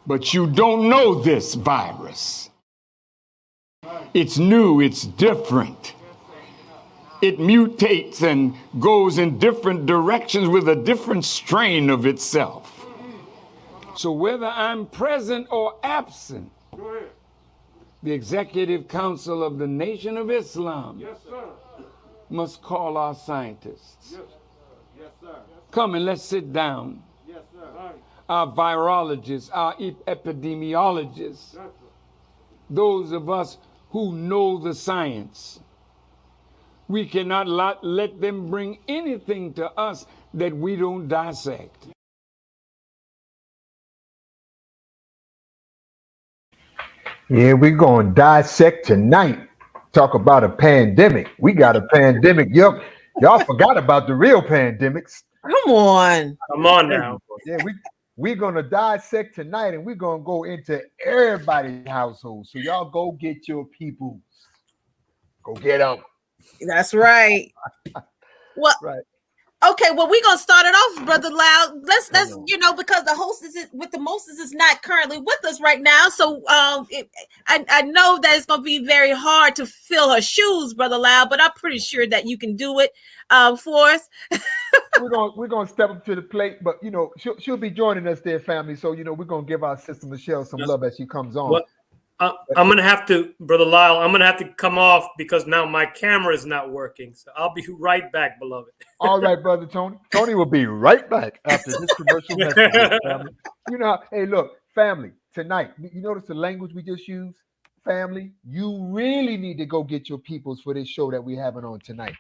But you don't know this virus. It's new, it's different. It mutates and goes in different directions with a different strain of itself. So whether I'm present or absent, the Executive Council of the Nation of Islam must call our scientists. Come and let's sit down. Our virologists, our epidemiologists, those of us who know the science. We cannot let them bring anything to us that we don't dissect. Yeah, we're going to dissect tonight. Talk about a pandemic. We got a pandemic. Y'all forgot about the real pandemics. Come on. Come on now. Yeah, we're going to dissect tonight, and we're going to go into everybody's household. So y'all go get your peoples. Go get them. That's right. Well, right. Okay, well, we're gonna start it off, Brother Loud. Let's because the hostess with the mostess is not currently with us right now. So I know that it's gonna be very hard to fill her shoes, Brother Loud, but I'm pretty sure that you can do it for us. we're gonna step up to the plate, but she'll be joining us there, family. So we're gonna give our sister Michelle some love as she comes on. Well, I'm going to have to, Brother Lyle, I'm going to have to come off because now my camera is not working. So I'll be right back, beloved. All right, Brother Tony. Tony will be right back after this commercial message, family. Hey, look, family, tonight, you notice the language we just used? Family, you really need to go get your peoples for this show that we're having on tonight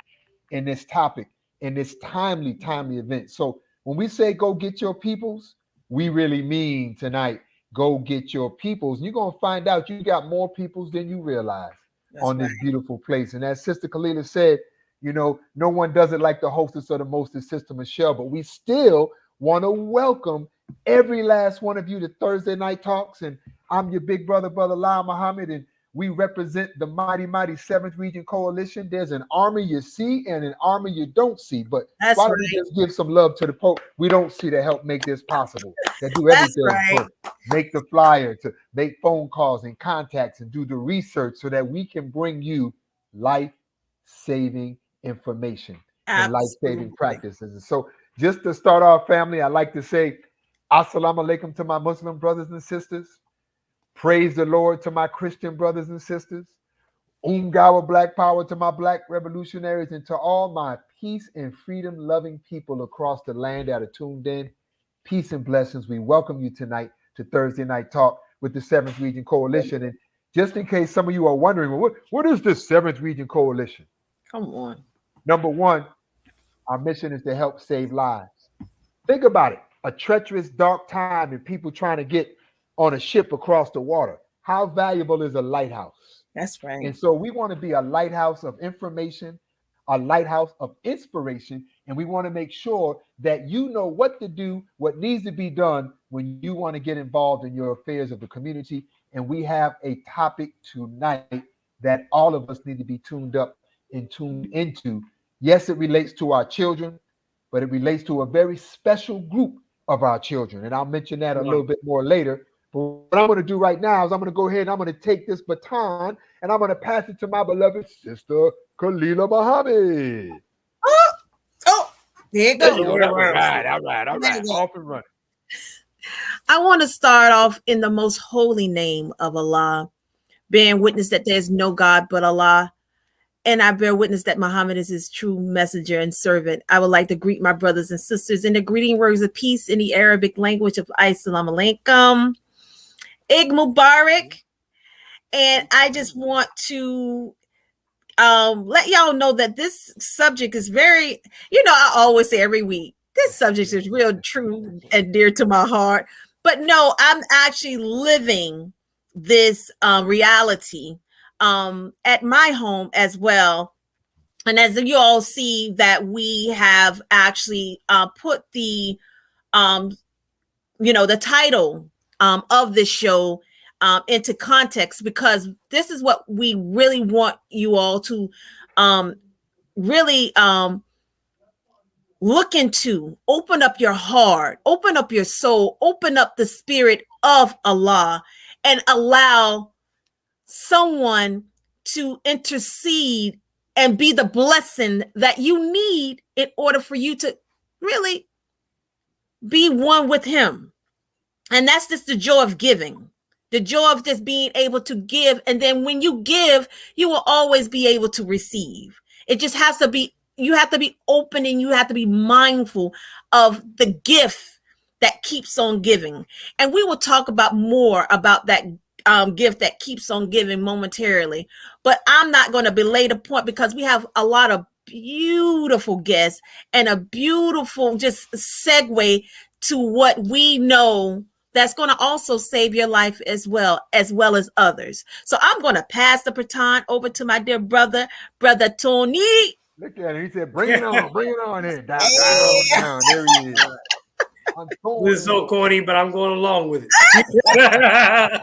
in this topic, in this timely event. So when we say go get your peoples, we really mean tonight. Go get your peoples. And you're going to find out you got more peoples than you realize. That's on this beautiful place. And as Sister Kalila said, no one does it like the hostess or the mostest, Sister Michelle, but we still want to welcome every last one of you to Thursday Night Talks. And I'm your big brother, Brother Lyle Muhammad, and we represent the mighty 7th Region Coalition. There's an army you see and an army you don't see. But why don't we just give some love to the Pope we don't see to help make this possible? That do everything to make the flyer, to make phone calls and contacts and do the research so that we can bring you life-saving information and life-saving practices. And so just to start off, family, I'd like to say Assalamu alaikum to my Muslim brothers and sisters. Praise the Lord to my Christian brothers and sisters. Gawa Black Power to my Black revolutionaries and to all my peace and freedom loving people across the land that are tuned in. Peace and blessings. We welcome you tonight to Thursday Night Talk with the 7th Region Coalition. And just in case some of you are wondering, well, what is this 7th Region Coalition? Come on. Number one, our mission is to help save lives. Think about it. A treacherous, dark time and people trying to get on a ship across the water. How valuable is a lighthouse? That's right. And so we want to be a lighthouse of information, a lighthouse of inspiration, and we want to make sure that you know what to do, what needs to be done when you want to get involved in your affairs of the community. And we have a topic tonight that all of us need to be tuned up and tuned into. Yes, it relates to our children, but it relates to a very special group of our children. And I'll mention that a little bit more later. But what I'm going to do right now is I'm going to go ahead and I'm going to take this baton and I'm going to pass it to my beloved sister, Kalila Muhammad. Oh, there you go. All right. Off and running. I want to start off in the most holy name of Allah, bearing witness that there's no God but Allah. And I bear witness that Muhammad is his true messenger and servant. I would like to greet my brothers and sisters in the greeting words of peace in the Arabic language of Assalamu alaikum. Eid Mubarak. And I just want to let y'all know that this subject is very, I always say every week, this subject is real true and dear to my heart. But no, I'm actually living this reality at my home as well. And as you all see that we have actually put the the title of this show into context, because this is what we really want you all to really look into, open up your heart, open up your soul, open up the spirit of Allah, and allow someone to intercede and be the blessing that you need in order for you to really be one with him. And that's just the joy of giving, the joy of just being able to give. And then when you give, you will always be able to receive. It just has to be, you have to be open and you have to be mindful of the gift that keeps on giving. And we will talk about more about that gift that keeps on giving momentarily. But I'm not going to belay the point because we have a lot of beautiful guests and a beautiful just segue to what we know that's going to also save your life as well as others. So I'm going to pass the baton over to my dear brother Tony. Look at him. He said, bring it on in. Down. There he is. This is so corny, but I'm going along with it.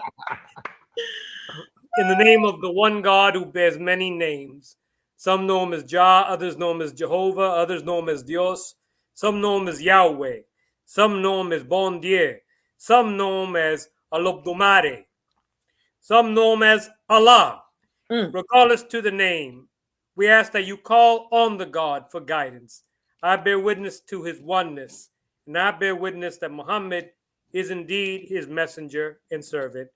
In the name of the one God who bears many names. Some know him as Jah, others know him as Jehovah, others know him as Dios. Some know him as Yahweh. Some know him as Bon Dieu. Some know him as Alobdomare. Some know him as Allah. Regardless to the name, we ask that you call on the God for guidance. I bear witness to his oneness, and I bear witness that Muhammad is indeed his messenger and servant.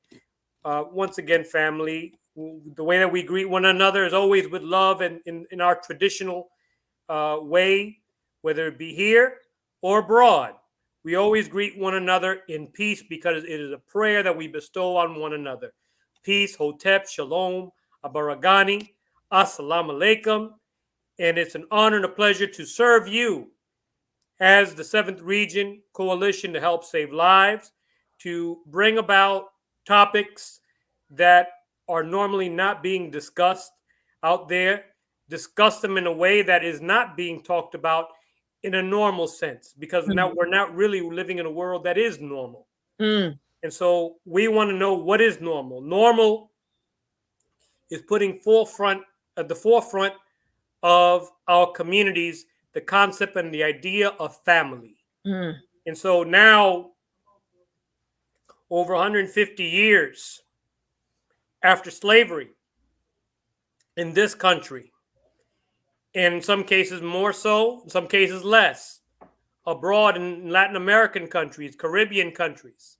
Once again, family, the way that we greet one another is always with love and in our traditional way, whether it be here or abroad. We always greet one another in peace because it is a prayer that we bestow on one another. Peace, Hotep, Shalom, Abaragani, Assalamu Alaikum. And it's an honor and a pleasure to serve you as the 7th Region Coalition to help save lives, to bring about topics that are normally not being discussed out there, discuss them in a way that is not being talked about in a normal sense, because now we're not really living in a world that is normal. And so we want to know what is normal. Normal is putting at the forefront of our communities the concept and the idea of family. And so now, over 150 years after slavery in this country, in some cases more so, in some cases less, abroad in Latin American countries, Caribbean countries,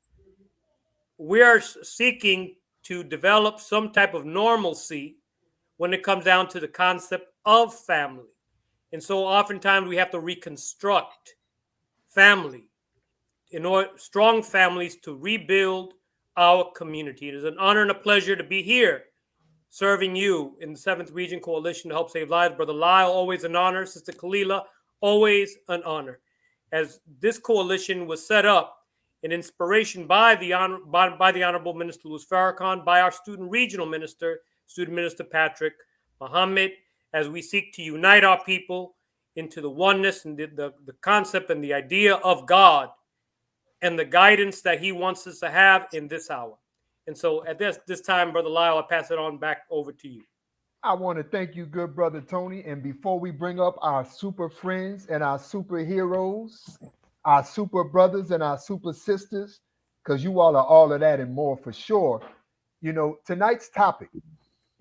we are seeking to develop some type of normalcy when it comes down to the concept of family. And so oftentimes we have to reconstruct family in order strong families to rebuild our community. It is an honor and a pleasure to be here serving you in the 7th Region Coalition to help save lives. Brother Lyle, always an honor. Sister Kalila, always an honor. As this coalition was set up in inspiration by the Honorable Minister Louis Farrakhan, by our Student Regional Minister, Student Minister Patrick Muhammad, as we seek to unite our people into the oneness and the concept and the idea of God and the guidance that he wants us to have in this hour. And so at this time, Brother Lyle, I pass it on back over to you. I want to thank you, good brother Tony. And before we bring up our super friends and our superheroes, our super brothers and our super sisters, because you all are all of that and more for sure, tonight's topic,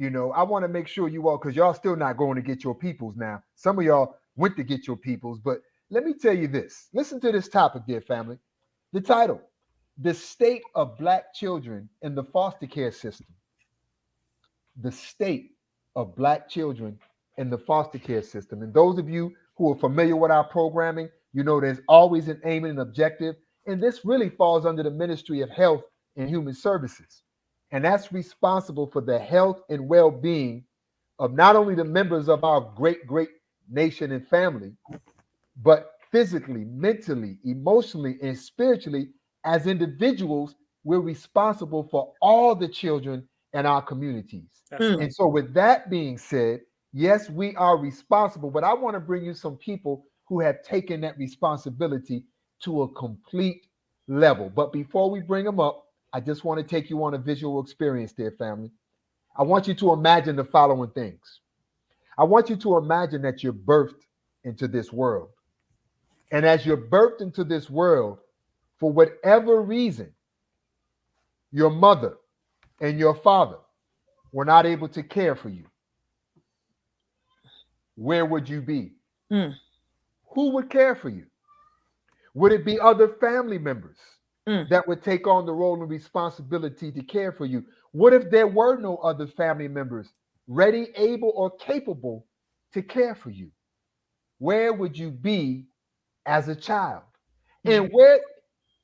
I want to make sure you all, because y'all still not going to get your peoples now. Some of y'all went to get your peoples, but let me tell you this. Listen to this topic, dear family. The title: The State of Black Children in the Foster Care System. The state of Black children in the foster care system. And those of you who are familiar with our programming, there's always an aim and an objective. And this really falls under the Ministry of Health and Human Services. And that's responsible for the health and well-being of not only the members of our great, great nation and family, but physically, mentally, emotionally, and spiritually, as individuals, we're responsible for all the children in our communities. And so with that being said, yes, we are responsible, but I want to bring you some people who have taken that responsibility to a complete level. But before we bring them up, I just want to take you on a visual experience, dear family. I want you to imagine the following things. I want you to imagine that you're birthed into this world. And as you're birthed into this world, for whatever reason, your mother and your father were not able to care for you, where would you be? Mm. Who would care for you? Would it be other family members Mm. that would take on the role and responsibility to care for you? What if there were no other family members ready, able, or capable to care for you? Where would you be as a child? And where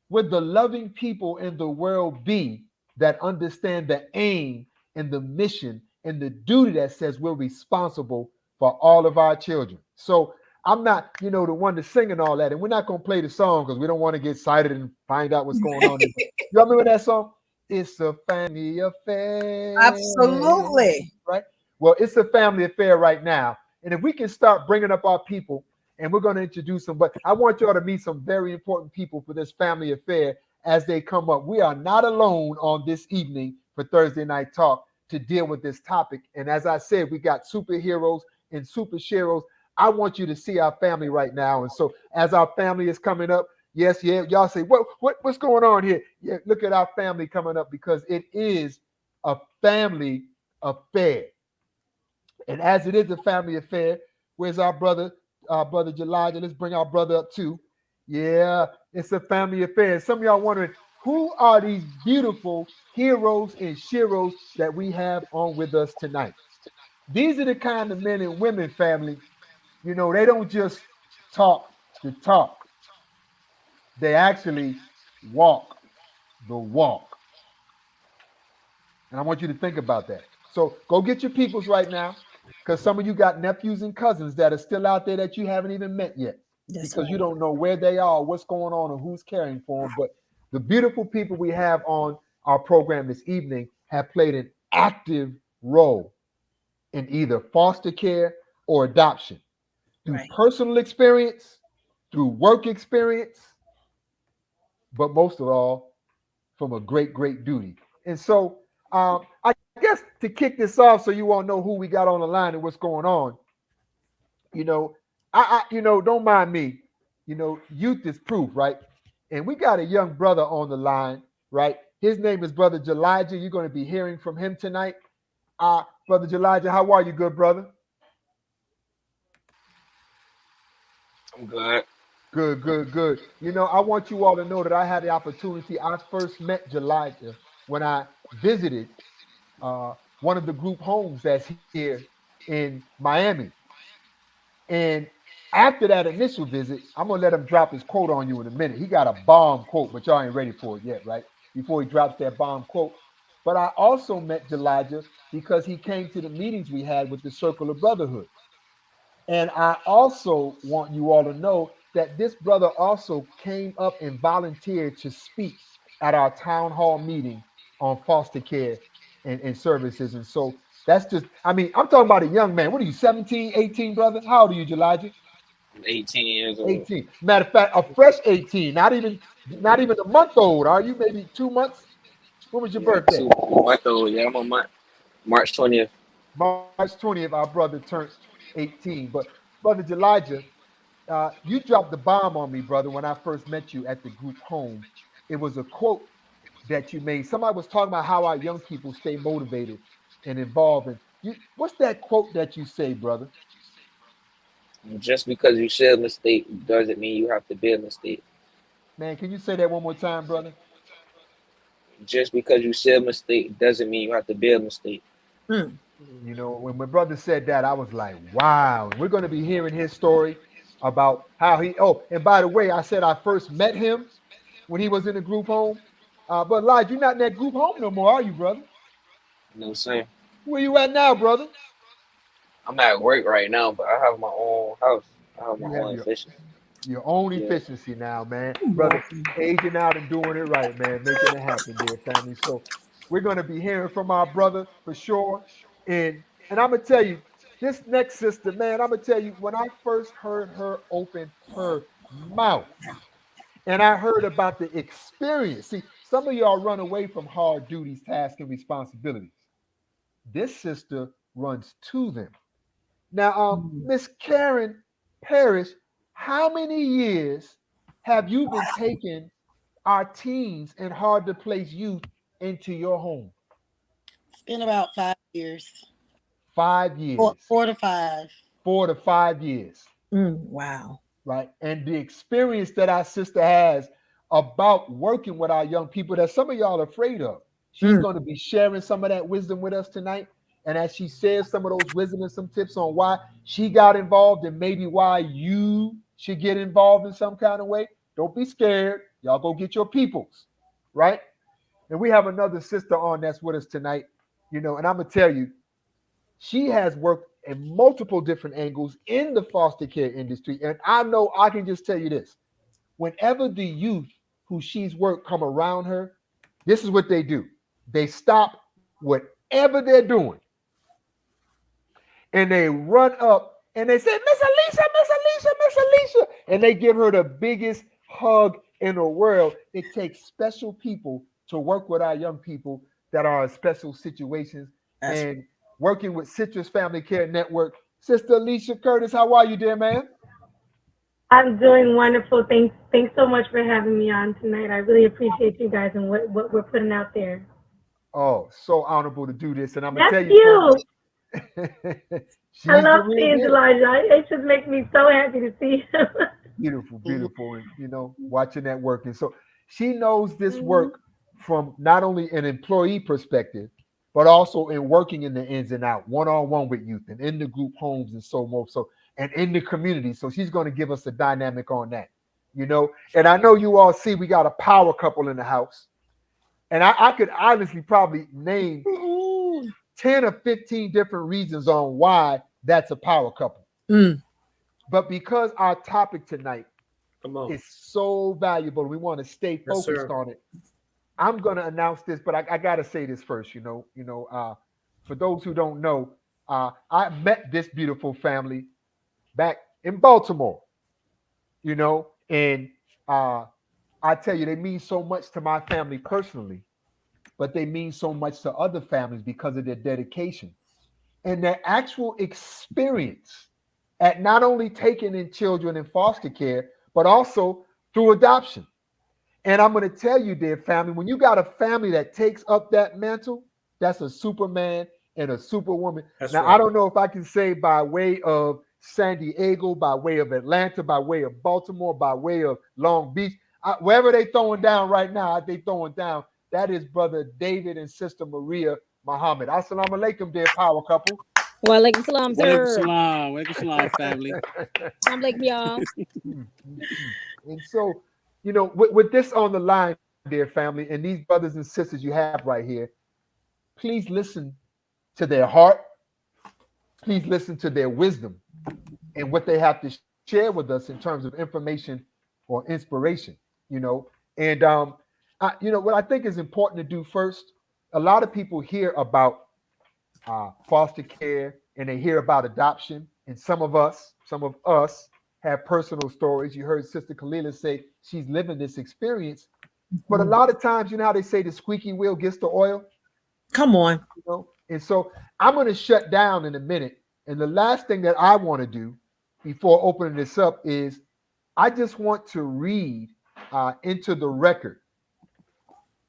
would the loving people in the world be that understand the aim and the mission and the duty that says we're responsible for all of our children? So I'm not, the one that's singing all that, and we're not going to play the song because we don't want to get excited and find out what's going on. You remember that song? It's a family affair. Absolutely. Right? Well, it's a family affair right now. And if we can start bringing up our people, and we're going to introduce them, but I want y'all to meet some very important people for this family affair as they come up. We are not alone on this evening for Thursday Night Talk to deal with this topic. And as I said, we got superheroes and super sheroes. I want you to see our family right now. And so as our family is coming up, yes, yeah, y'all say, what's going on here? Yeah, look at our family coming up because it is a family affair. And as it is a family affair, where's our brother Elijah? Let's bring our brother up too. Yeah, it's a family affair. Some of y'all wondering, who are these beautiful heroes and sheroes that we have on with us tonight? These are the kind of men and women, family. They don't just talk the talk. They actually walk the walk. And I want you to think about that. So go get your peoples right now, because some of you got nephews and cousins that are still out there that you haven't even met yet, because you don't know where they are, what's going on, or who's caring for them. But the beautiful people we have on our program this evening have played an active role in either foster care or adoption through personal experience, through work experience, but most of all, from a great, great duty. And so I guess to kick this off so you all know who we got on the line and what's going on, don't mind me. Youth is proof, right? And we got a young brother on the line, right? His name is Brother Elijah. You're going to be hearing from him tonight. Brother Elijah, how are you, good brother? I'm good. Good, good, good. I want you all to know that I had the opportunity. I first met Elijah when I visited one of the group homes that's here in Miami. And after that initial visit, I'm going to let him drop his quote on you in a minute. He got a bomb quote, but y'all ain't ready for it yet, right? Before he drops that bomb quote. But I also met Elijah because he came to the meetings we had with the Circle of Brotherhood. And I also want you all to know that this brother also came up and volunteered to speak at our town hall meeting on foster care and services. And so that's just, I'm talking about a young man. What are you, 17, 18, brother? How old are you, Elijah? I'm 18 years old. 18. Matter of fact, a fresh 18, not even a month old. Are you? Maybe 2 months? When was your Yeah, birthday? 2 month old. Yeah, I'm on March 20th. March 20th, our brother turned 18. But Brother Elijah, you dropped the bomb on me, brother, when I first met you at the group home. It was a quote that you made. Somebody was talking about how our young people stay motivated and involved. And what's that quote that you say, brother? Just because you share a mistake doesn't mean you have to be a mistake. Man, can you say that one more time, brother? Just because you share a mistake doesn't mean you have to be a mistake. When my brother said that, I was like, wow. And we're going to be hearing his story about how and by the way, I said I first met him when he was in the group home. But Elijah, you're not in that group home no more, are you, brother? You know what I'm saying? Where you at now, brother? I'm at work right now, but I have my own house. I have my own efficiency. Your own efficiency now, man. Brother, aging out and doing it right, man. Making it happen there, family. So we're going to be hearing from our brother for sure. And I'm going to tell you, this next sister, man, I'm going to tell you, when I first heard her open her mouth and I heard about the experience. See, some of y'all run away from hard duties, tasks, and responsibilities. This sister runs to them. Now, Miss Karen Parrish, How many years have you been taking our teens and hard to place youth into your home? It's been about 5 years. 5 years. 4 to 5. 4 to 5 years. Wow. Right? And the experience that our sister has about working with our young people that some of y'all are afraid of. She's going to be sharing some of that wisdom with us tonight. And as she shares some of those wisdom and some tips on why she got involved and maybe why you should get involved in some kind of way, don't be scared. Y'all go get your peoples, right? And we have another sister on that's with us tonight, and I'm going to tell you, she has worked in multiple different angles in the foster care industry. And I know I can just tell you this. Whenever the youth who she's worked come around her, this is what they do. They stop whatever they're doing and they run up and they say, Miss Alicia, Miss Alicia, Miss Alicia. And they give her the biggest hug in the world. It takes special people to work with our young people that are in special situations. And working with Citrus Family Care Network. Sister Alicia Curtis, how are you, dear man? I'm doing wonderful. Thanks so much for having me on tonight. I really appreciate you guys and what we're putting out there. Oh, so honorable to do this. And I'm That's going to tell you. I love seeing Elijah. It just makes me so happy to see him. Beautiful, beautiful. And, watching that work. And so she knows this work from not only an employee perspective, but also in working in the ins and out, one-on-one with youth and in the group homes and so more. So, and in the community. So she's going to give us a dynamic on that, And I know you all see we got a power couple in the house. And I could honestly probably name 10 or 15 different reasons on why that's a power couple. But because our topic tonight is so valuable, we want to stay focused on it. I'm going to announce this, but I got to say this first, for those who don't know, I met this beautiful family back in Baltimore, and I tell you, they mean so much to my family personally, but they mean so much to other families because of their dedication and their actual experience at not only taking in children in foster care, but also through adoption. And I'm going to tell you, dear family, when you got a family that takes up that mantle, that's a Superman and a Superwoman. Now, I don't know if I can say by way of San Diego, by way of Atlanta, by way of Baltimore, by way of Long Beach, wherever they throwing down right now, they throwing down. That is Brother David and Sister Maria Muhammad. Assalamu alaikum, dear power couple. Wa alaikum salam, sir. Walaikum salam. Walaikum salam, family. I'm like y'all. And so, with this on the line, dear family, and these brothers and sisters you have right here, please listen to their heart. Please listen to their wisdom and what they have to share with us in terms of information or inspiration, And, what I think is important to do first, a lot of people hear about foster care and they hear about adoption. And some of us have personal stories. You heard Sister Kalila say she's living this experience. But a lot of times, how they say the squeaky wheel gets the oil? Come on. And so I'm going to shut down in a minute. And the last thing that I want to do before opening this up is I just want to read into the record.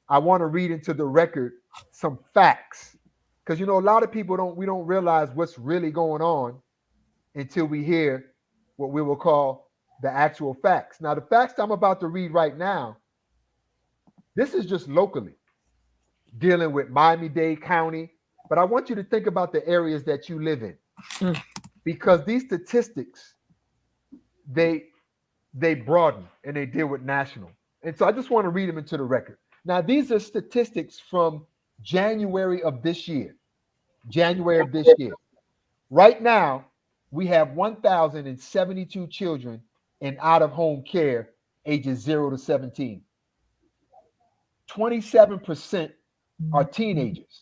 I want to read into the record some facts. Because, a lot of people don't realize what's really going on until we hear what we will call the actual facts. Now, the facts I'm about to read right now, this is just locally dealing with Miami-Dade County, but I want you to think about the areas that you live in because these statistics, they broaden and they deal with national. And so I just want to read them into the record. Now, these are statistics from January of this year. Right now, we have 1,072 children in out-of-home care ages 0 to 17. 27% are teenagers.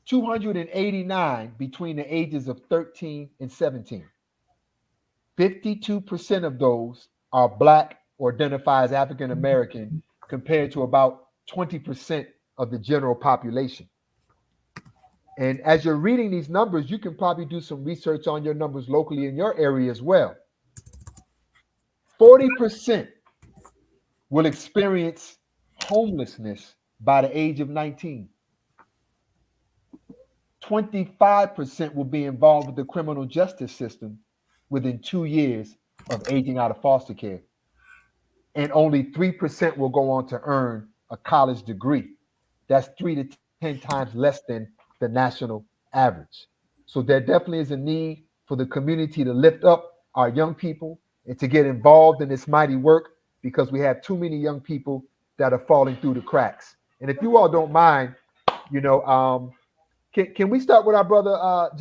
289 between the ages of 13 and 17. 52% of those are Black or identify as African American compared to about 20% of the general population. And as you're reading these numbers, you can probably do some research on your numbers locally in your area as well. 40% will experience homelessness by the age of 19. 25% will be involved with the criminal justice system within 2 years of aging out of foster care. And only 3% will go on to earn a college degree. That's 3 to 10 times less than the national average. So there definitely is a need for the community to lift up our young people and to get involved in this mighty work, because we have too many young people that are falling through the cracks. And if you all don't mind, you know, can we start with our brother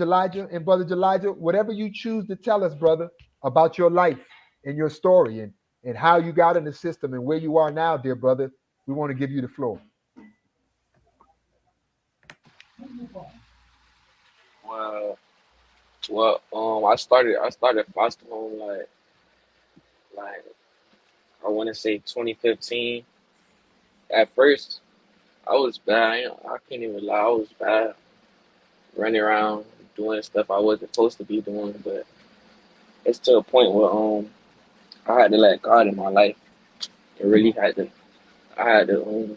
Elijah? And brother Elijah, whatever you choose to tell us, brother, about your life and your story and how you got in the system and where you are now, dear brother, we want to give you the floor. Well, I started foster home like I want to say 2015. At first, I was bad. I can't even lie. I was bad, running around doing stuff I wasn't supposed to be doing. But it's to a point where I had to let God in my life. It really had to. I had to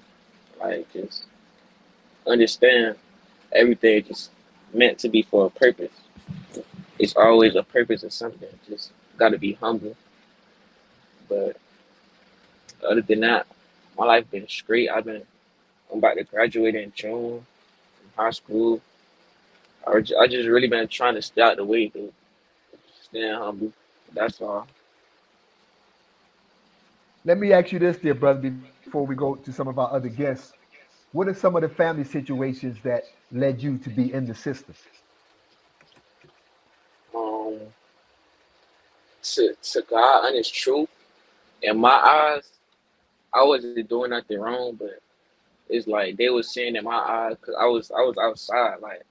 like just understand everything just meant to be for a purpose. It's always a purpose or something. Just gotta be humble. But other than that, my life been straight. I'm about to graduate in June from high school. I just really been trying to stay out the way, to stay humble. That's all. Let me ask you this, dear brother, before we go to some of our other guests. What are some of the family situations that led you to be in the system? Um, to God honest truth, in my eyes, I wasn't doing nothing wrong, but it's like they was seeing in my eyes because I was outside. Like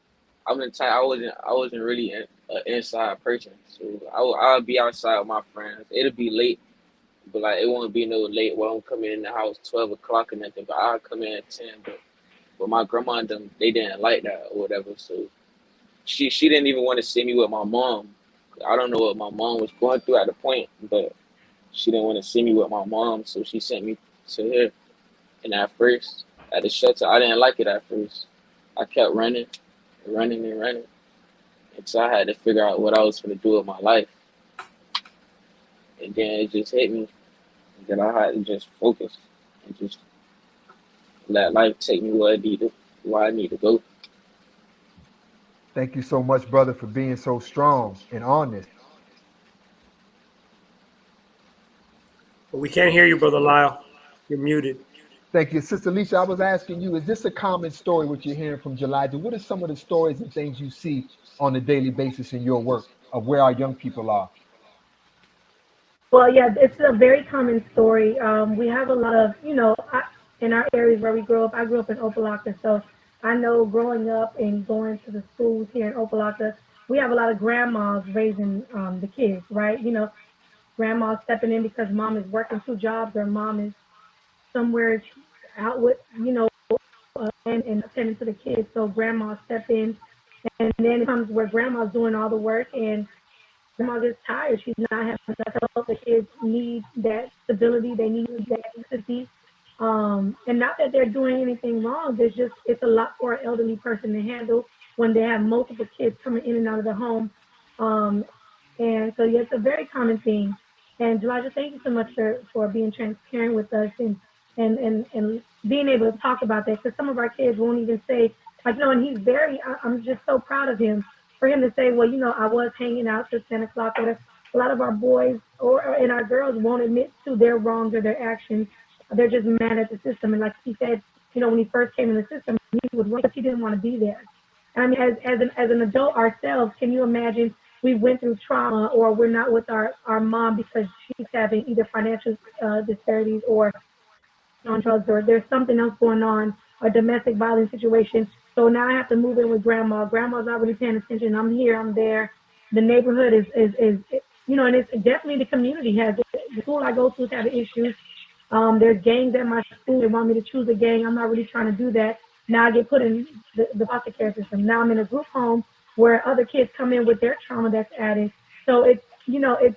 I'm the type I wasn't really an inside person, so I'll be outside with my friends. It'll be late, but like it won't be no late where I'm coming in the house 12 o'clock or nothing. But I'll come in at 10. But my grandma and them, they didn't like that or whatever. So she didn't even want to see me with my mom. I don't know what my mom was going through at the point, but she didn't want to see me with my mom, so she sent me to her. And at first, at the shelter, I didn't like it at first. I kept running, running and running until I had to figure out what I was going to do with my life. And then it just hit me that I had to just focus and just let life take me where I need to go. Thank you so much, brother, for being so strong and honest. But we can't hear you, Brother Lyle. You're muted. Thank you. Sister Alicia, I was asking you, is this a common story what you're hearing from Elijah? What are some of the stories and things you see on a daily basis in your work of where our young people are? Well, yeah, it's a very common story. We have a lot of, in our areas where we grow up. I grew up in Opalaka, so I know growing up and going to the schools here in Opalaka, we have a lot of grandmas raising the kids, right? Grandma stepping in because mom is working two jobs or mom is somewhere out with, and attending to the kids. So grandma step in, and then it comes where grandma's doing all the work and grandma gets tired. She's not having enough help. The kids need that stability. They need that consistency. And not that they're doing anything wrong. It's a lot for an elderly person to handle when they have multiple kids coming in and out of the home. Um, and so yeah, it's a very common thing. And Elijah, thank you so much for being transparent with us and being able to talk about that, because some of our kids won't even say, like, no, and I'm just so proud of him for him to say, well, I was hanging out till 10 o'clock. Or a lot of our boys and our girls won't admit to their wrongs or their actions. They're just mad at the system. And like he said, when he first came in the system, he was wrong because he didn't want to be there. I mean, as an adult ourselves, can you imagine we went through trauma or we're not with our mom because she's having either financial disparities or on drugs or there's something else going on, a domestic violence situation. So now I have to move in with grandma. Grandma's not really paying attention. I'm here, I'm there. The neighborhood is and it's definitely the community has it. The school I go to is having issues. There's gangs at my school. They want me to choose a gang. I'm not really trying to do that. Now I get put in the foster care system. Now I'm in a group home where other kids come in with their trauma that's added. So it's, it's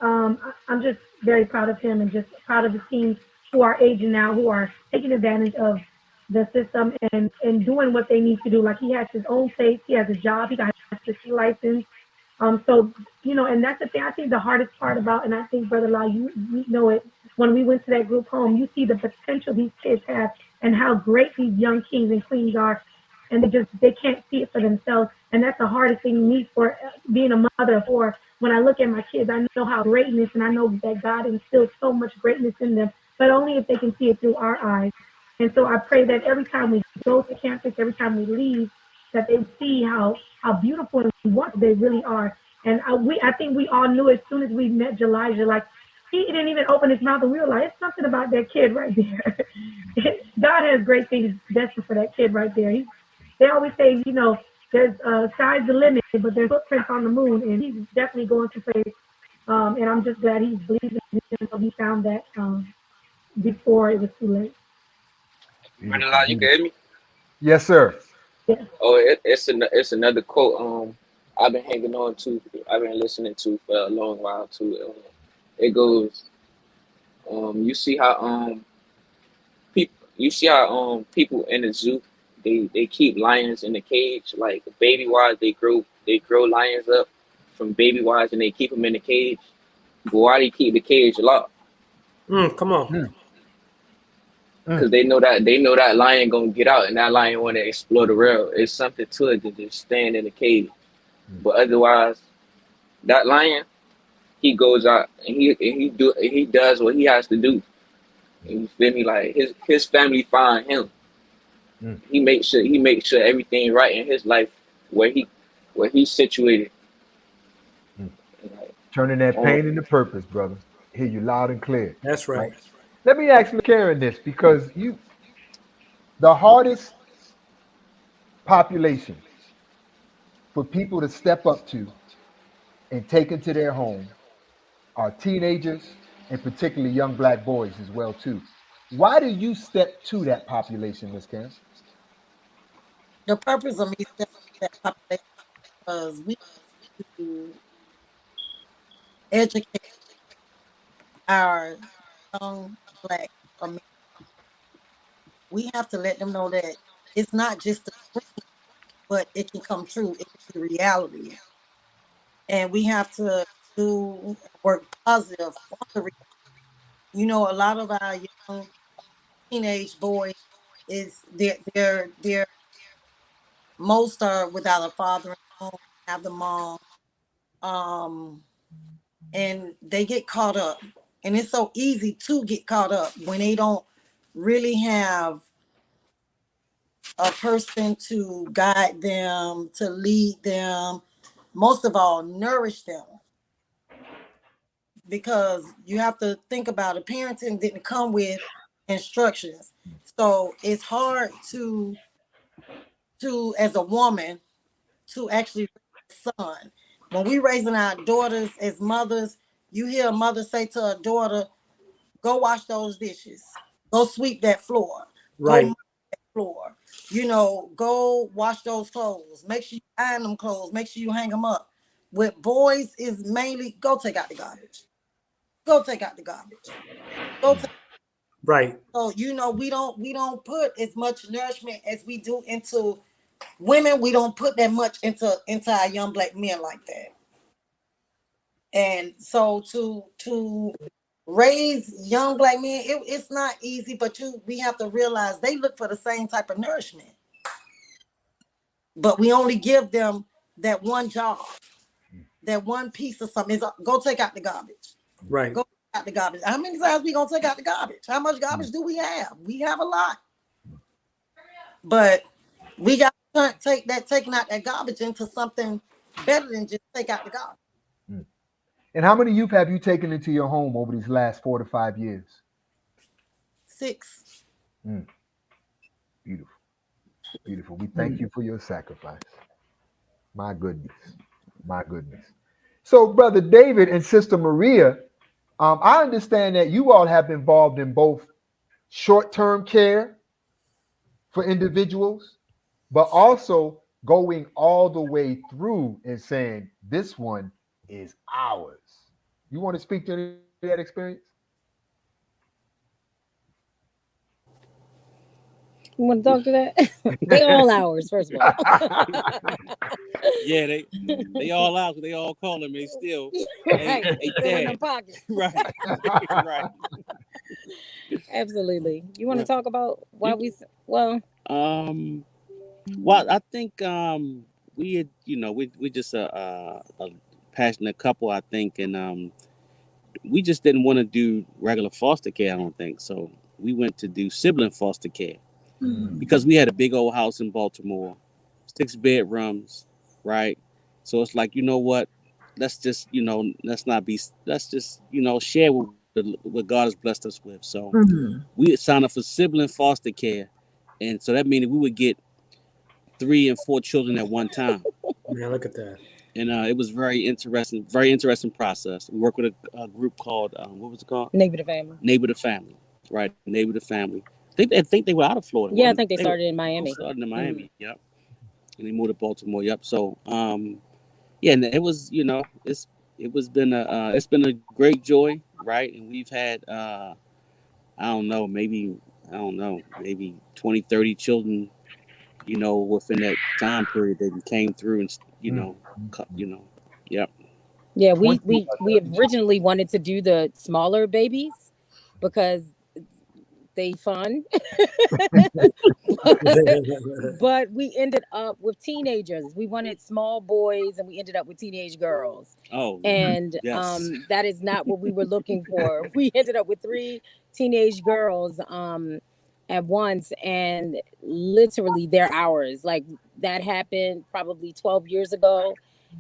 I'm just very proud of him and just proud of the teams who are aging now, who are taking advantage of the system and doing what they need to do. Like he has his own place, he has a job, he got his 50 license. So and that's the thing. I think the hardest part about, and I think Brother Law, you know it. When we went to that group home, you see the potential these kids have and how great these young kings and queens are, and they can't see it for themselves. And that's the hardest thing me for being a mother of four. When I look at my kids, I know how greatness, and I know that God instills so much greatness in them, but only if they can see it through our eyes. And so I pray that every time we go to campus, every time we leave, that they see how beautiful and wonderful they really are. And I think we all knew as soon as we met Elijah, like he didn't even open his mouth, and we were like, it's something about that kid right there. God has great things destined for that kid right there. They always say, there's sky's the limit, but there's footprints on the moon, and he's definitely going to place. And I'm just glad he's believing in him, so he found that before it was too late. Brother Law, you can hear me? Yes, sir. Yeah. Oh, it's another quote. I've been hanging on to. I've been listening to for a long while too. It goes. You see how people in the zoo they keep lions in the cage like baby wise. They grow lions up from baby wise and they keep them in the cage. But why do you keep the cage locked? Come on. Because they know that lion gonna get out and that lion want to explore the world. It's something to it than just staying in the cage. But otherwise, that lion, he goes out and he does what he has to do. And you feel me? Like his family find him. He makes sure everything right in his life where he's situated. Turning that pain into purpose, brother. Hear you loud and clear. That's right. Let me ask Karen this, because the hardest population for people to step up to and take into their home are teenagers and particularly young black boys as well too. Why do you step to that population, Miss Karen? The purpose of me stepping to that population because we need to educate our young black Americans. We have to let them know that it's not just a dream, but it can come true. It can be reality. And we have to do work positive on the reality. A lot of our young teenage boys is they're most are without a father in the home, have the mom, and they get caught up. And it's so easy to get caught up when they don't really have a person to guide them, to lead them, most of all, nourish them. Because you have to think about it, parenting didn't come with instructions. So it's hard to as a woman to actually raise a son. When we raising our daughters as mothers, you hear a mother say to a daughter, go wash those dishes, go sweep that floor, go Right. mop that floor, go wash those clothes, make sure you iron them clothes, make sure you hang them up. With boys is mainly go take out the garbage, go take out the garbage, go take. Right. So we don't put as much nourishment as we do into women. We don't put that much into our young black men like that. And so to raise young black men, it's not easy, but we have to realize they look for the same type of nourishment. But we only give them that one job, that one piece of something. Is go take out the garbage. Right. Go take out the garbage. How many times we gonna take out the garbage? How much garbage do we have? We have a lot. But we got to taking out that garbage into something better than just take out the garbage. And how many youth have you taken into your home over these last 4 to 5 years? 6. Beautiful. Beautiful. We thank you for your sacrifice. My goodness. My goodness. So, Brother David and Sister Maria, I understand that you all have been involved in both short-term care for individuals, but also going all the way through and saying this one is ours. You want to speak to any of that experience? You want to talk to that? They all ours, first of all. Yeah, they all out. They all calling me still. Right. Hey, Still in Dad. them pockets. Right. Right. Absolutely. You want to Right. talk about why well, Um. Well, I think we had, we just a passionate couple, I think, and we just didn't want to do regular foster care. I don't think so. We went to do sibling foster care because we had a big old house in Baltimore, 6 bedrooms, right? So it's like, you know what? Let's just, let's just, share what God has blessed us with. So we signed up for sibling foster care. And so that means we would get 3 and 4 children at one time. Yeah, look at that. And it was very interesting process. We worked with a group called, what was it called? Neighbor to Family. Neighbor to Family, right? Neighbor to Family. I think they were out of Florida. Yeah, I think they started in Miami. Started in Miami, yep. And they moved to Baltimore, yep. So, yeah, and it was, it's been a great joy, right? And we've had, I don't know, maybe 20, 30 children, within that time period that came through and, yep. Yeah, we originally wanted to do the smaller babies because they fun. But we ended up with teenagers. We wanted small boys and we ended up with teenage girls. Oh, And yes. that is not what we were looking for. We ended up with 3 teenage girls at once, and literally they're ours. Like, that happened probably 12 years ago,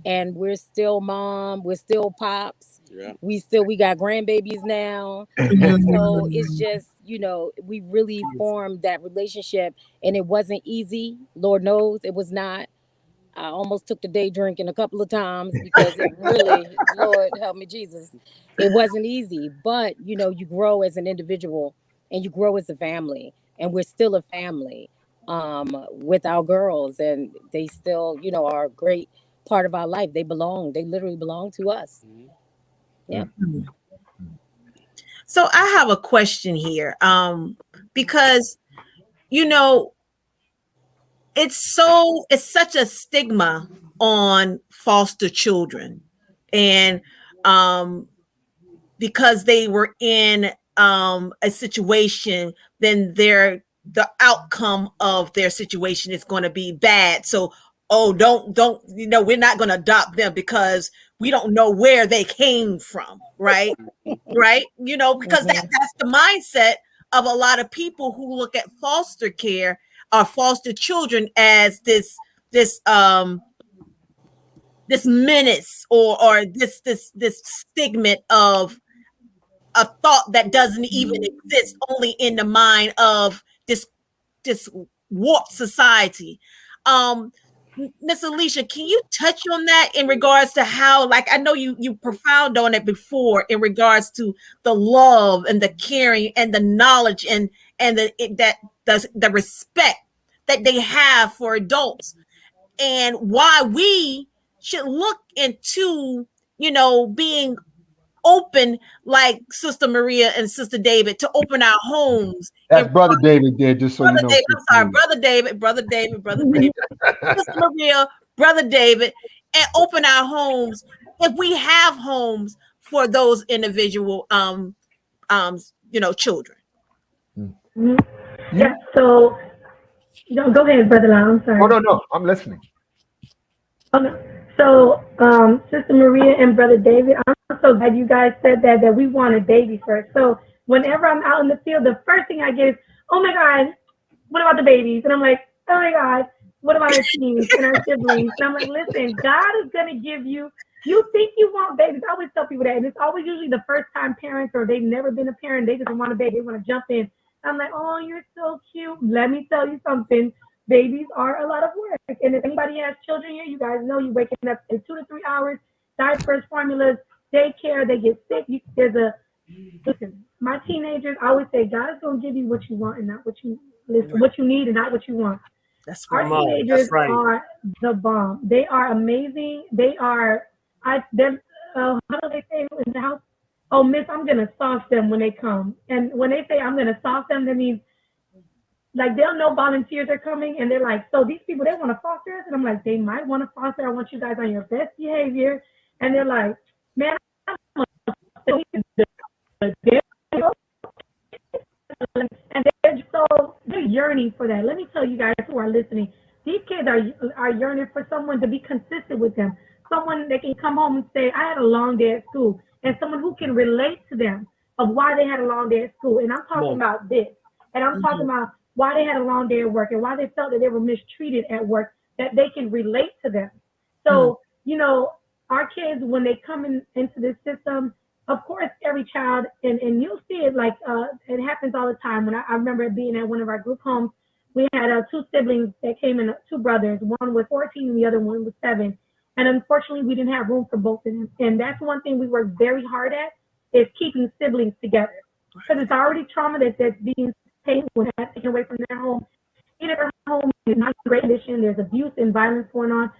and we're still mom, we're still pops. Yeah. We got grandbabies now. And so it's just, we really formed that relationship, and it wasn't easy. Lord knows it was not. I almost took the day drinking a couple of times because it really, Lord help me, Jesus, it wasn't easy. But, you grow as an individual and you grow as a family, and we're still a family with our girls, and they still, are a great part of our life. They literally belong to us. Yeah. So I have a question here, because it's such a stigma on foster children, and because they were in a situation, then the outcome of their situation is going to be bad. So, don't we're not going to adopt them because we don't know where they came from, right? Right? Because that's the mindset of a lot of people who look at foster care or foster children as this menace, or this stigma of a thought that doesn't even exist, only in the mind of this warped society. Miss Alicia, can you touch on that in regards to how, like, I know you profound on it before in regards to the love and the caring and the knowledge and the respect that they have for adults, and why we should look into being open, like Sister Maria and Sister David, to open our homes. That's Brother David there, just so you know. David, I'm sorry, Brother David, Sister Maria, Brother David, and open our homes if we have homes for those individual children. Yeah. So go ahead, Brother Lau. I'm sorry. Oh no, I'm listening. Okay. So, Sister Maria and Brother David, I'm so glad you guys said that we want a baby first. So whenever I'm out in the field, the first thing I get is, oh my God, what about the babies? And I'm like, oh my God, what about our teens and our siblings? And I'm like, listen, God is going to give you think you want babies. I always tell people that. And it's always usually the first time parents, or they've never been a parent. They just want a baby. They want to jump in. I'm like, oh, you're so cute. Let me tell you something. Babies are a lot of work. And if anybody has children here, you guys know you're waking up in 2 to 3 hours, diapers, formulas, daycare, they get sick. There's a Listen, my teenagers, I always say, God is gonna give you what you want and not what you listen, what you need and not what you want. That's Our Come right. on, that's teenagers right. are the bomb. They are amazing. They are. They're, how do they say in the house? Oh, Miss, I'm gonna sauce them when they come. And when they say I'm gonna sauce them, that means like they'll know volunteers are coming, and they're like, so these people they want to foster us, and I'm like, they might want to foster. I want you guys on your best behavior, and they're like, man, I'm a and they're yearning for that. Let me tell you guys who are listening. These kids are yearning for someone to be consistent with them, someone they can come home and say, "I had a long day at school," and someone who can relate to them of why they had a long day at school. And I'm Come talking on. about this, and I'm talking about why they had a long day at work and why they felt that they were mistreated at work. That they can relate to them. So our kids when they come into this system, of course, every child, and you'll see it like it happens all the time. When I remember being at one of our group homes, we had two siblings that came in, two brothers. One was 14 and the other one was 7. And unfortunately, we didn't have room for both of them. And that's one thing we work very hard at is keeping siblings together. Because it's already trauma that's being taken away from their home. Either their home is not in great condition, there's abuse and violence going on,